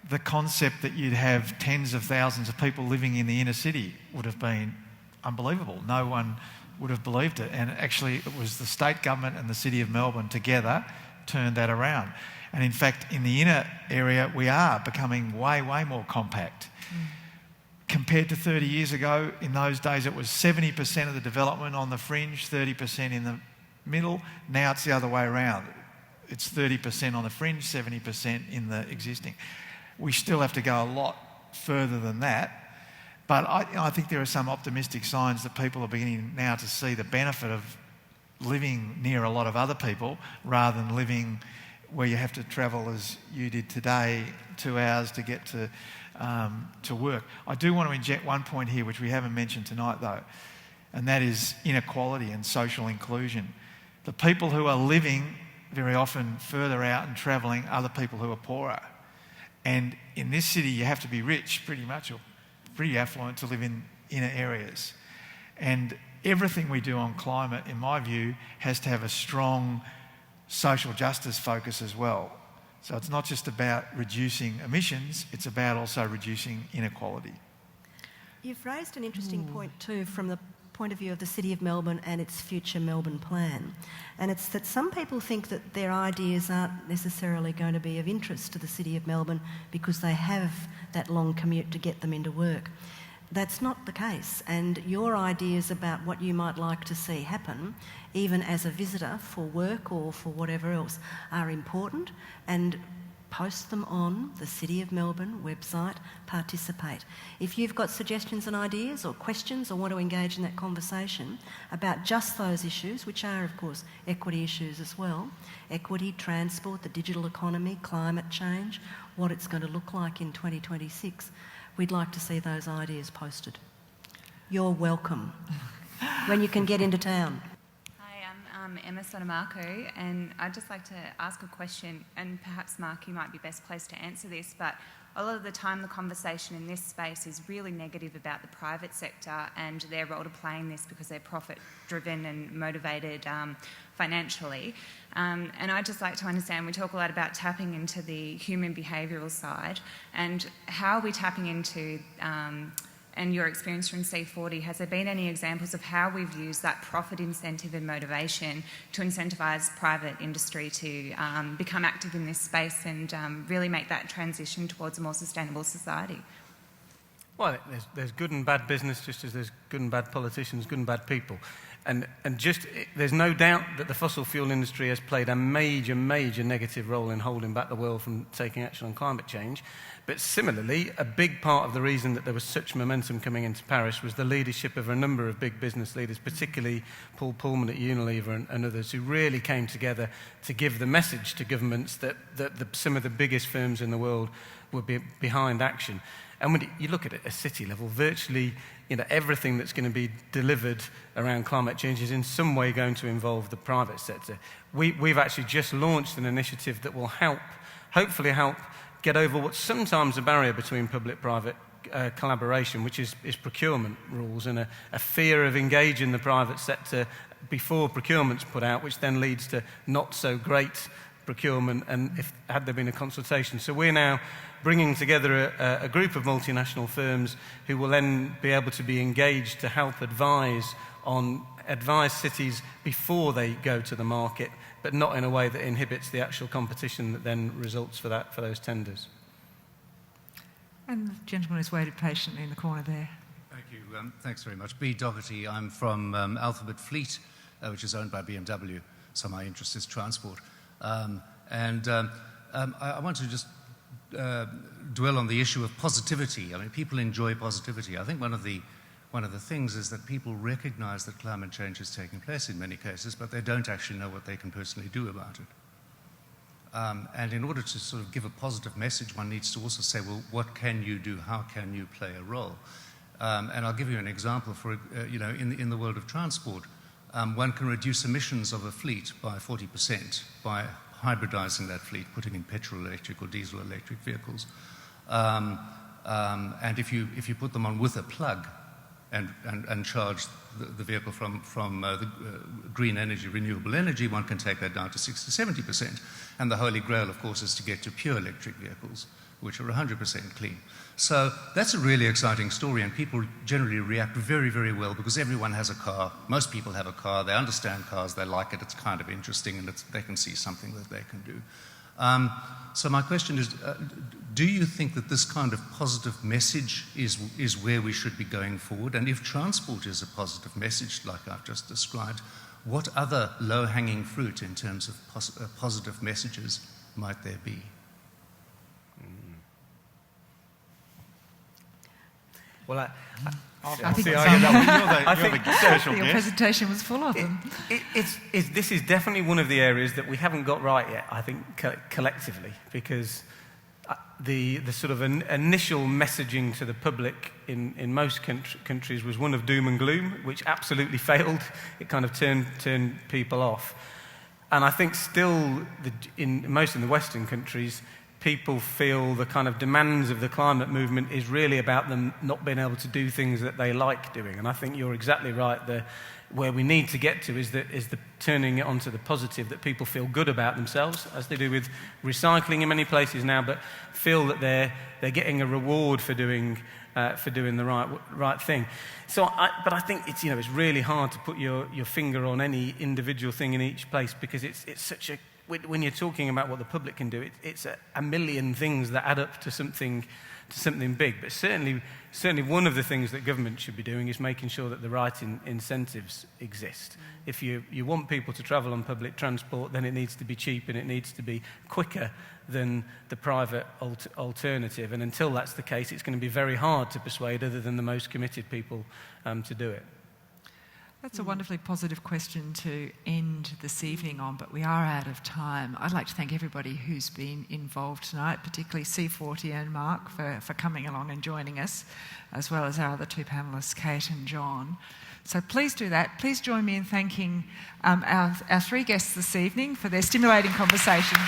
Speaker 4: the concept that you'd have tens of thousands of people living in the inner city would have been unbelievable. No one would have believed it. And actually, it was the state government and the city of Melbourne together turned that around. And in fact, in the inner area, we are becoming way, way more compact. Compared to 30 years ago, in those days it was 70% of the development on the fringe, 30% in the middle. Now it's the other way around. It's 30% on the fringe, 70% in the existing. We still have to go a lot further than that, but I think there are some optimistic signs that people are beginning now to see the benefit of living near a lot of other people rather than living where you have to travel, as you did today, 2 hours to get to work. I do want to inject one point here which we haven't mentioned tonight though, and that is inequality and social inclusion. The people who are living very often further out and travelling are the people who are poorer. And in this city you have to be rich pretty much, or pretty affluent, to live in inner areas. And everything we do on climate, in my view, has to have a strong social justice focus as well. So it's not just about reducing emissions, it's about also reducing inequality.
Speaker 3: You've raised an interesting point too from the point of view of the City of Melbourne and its future Melbourne plan. And it's that some people think that their ideas aren't necessarily going to be of interest to the City of Melbourne because they have that long commute to get them into work. That's not the case, and your ideas about what you might like to see happen, even as a visitor for work or for whatever else, are important. And Post them on the City of Melbourne website, participate. If you've got suggestions and ideas or questions or want to engage in that conversation about just those issues, which are of course equity issues as well, equity, transport, the digital economy, climate change, what it's going to look like in 2026, we'd like to see those ideas posted. You're welcome when you can get into town.
Speaker 13: I'm Emma Sotomaco, and I'd just like to ask a question, and perhaps Mark, you might be best placed to answer this, but a lot of the time the conversation in this space is really negative about the private sector and their role to play in this because they're profit-driven and motivated financially. And I'd just like to understand, we talk a lot about tapping into the human behavioural side, and how are we tapping into and your experience from C40, has there been any examples of how we've used that profit incentive and motivation to incentivise private industry to become active in this space and really make that transition towards a more sustainable society?
Speaker 2: Well, there's good and bad business, just as there's good and bad politicians, good and bad people. And there's no doubt that the fossil fuel industry has played a major negative role in holding back the world from taking action on climate change. But similarly, a big part of the reason that there was such momentum coming into Paris was the leadership of a number of big business leaders, particularly Paul Pullman at Unilever and others, who really came together to give the message to governments that some of the biggest firms in the world were behind action. And when you look at it at a city level, virtually everything that's going to be delivered around climate change is in some way going to involve the private sector. We've actually just launched an initiative that will hopefully help get over what's sometimes a barrier between public-private collaboration, which is procurement rules and a fear of engaging the private sector before procurement's put out, which then leads to not so great procurement and had there been a consultation. So we're now bringing together a group of multinational firms who will then be able to be engaged to help advise cities before they go to the market, but not in a way that inhibits the actual competition that then results for those tenders.
Speaker 1: And the gentleman who's waited patiently in the corner there.
Speaker 14: Thank you. Thanks very much. B. Doherty. I'm from Alphabet Fleet, which is owned by BMW, so my interest is transport. I want to just dwell on the issue of positivity. I mean, people enjoy positivity. I think one of the things is that people recognise that climate change is taking place in many cases, but they don't actually know what they can personally do about it. And in order to sort of give a positive message, one needs to also say, well, what can you do? How can you play a role? And I'll give you an example. In the world of transport, one can reduce emissions of a fleet by 40% by hybridising that fleet, putting in petrol electric or diesel electric vehicles. And if you put them on with a plug and charge the vehicle from the green energy, renewable energy, one can take that down to 60-70%. And the holy grail, of course, is to get to pure electric vehicles, which are 100% clean. So that's a really exciting story, and people generally react very, very well because everyone has a car. Most people have a car. They understand cars. They like it. It's kind of interesting, and they can see something that they can do. So my question is, do you think that this kind of positive message is where we should be going forward? And if transport is a positive message, like I've just described, what other low-hanging fruit in terms of positive messages might there be?
Speaker 1: Well, I think
Speaker 2: your
Speaker 1: presentation was full of them.
Speaker 2: This is definitely one of the areas that we haven't got right yet, I think, collectively, because the sort of initial messaging to the public in most countries was one of doom and gloom, which absolutely failed. It kind of turned people off. And I think still, in the Western countries, people feel the kind of demands of the climate movement is really about them not being able to do things that they like doing. And I think you're exactly right. Where we need to get to is the turning it onto the positive, that people feel good about themselves, as they do with recycling in many places now, but feel that they're getting a reward for doing the right thing. But I think it's really hard to put your finger on any individual thing in each place, because it's such when you're talking about what the public can do, it's a million things that add up to something big. But certainly one of the things that government should be doing is making sure that the right incentives exist. If you want people to travel on public transport, then it needs to be cheap and it needs to be quicker than the private alternative. And until that's the case, it's going to be very hard to persuade other than the most committed people to do it.
Speaker 8: That's a wonderfully positive question to end this evening on, but we are out of time. I'd like to thank everybody who's been involved tonight, particularly C40 and Mark for coming along and joining us, as well as our other two panellists, Kate and John. So please do that. Please join me in thanking our three guests this evening for their stimulating conversation.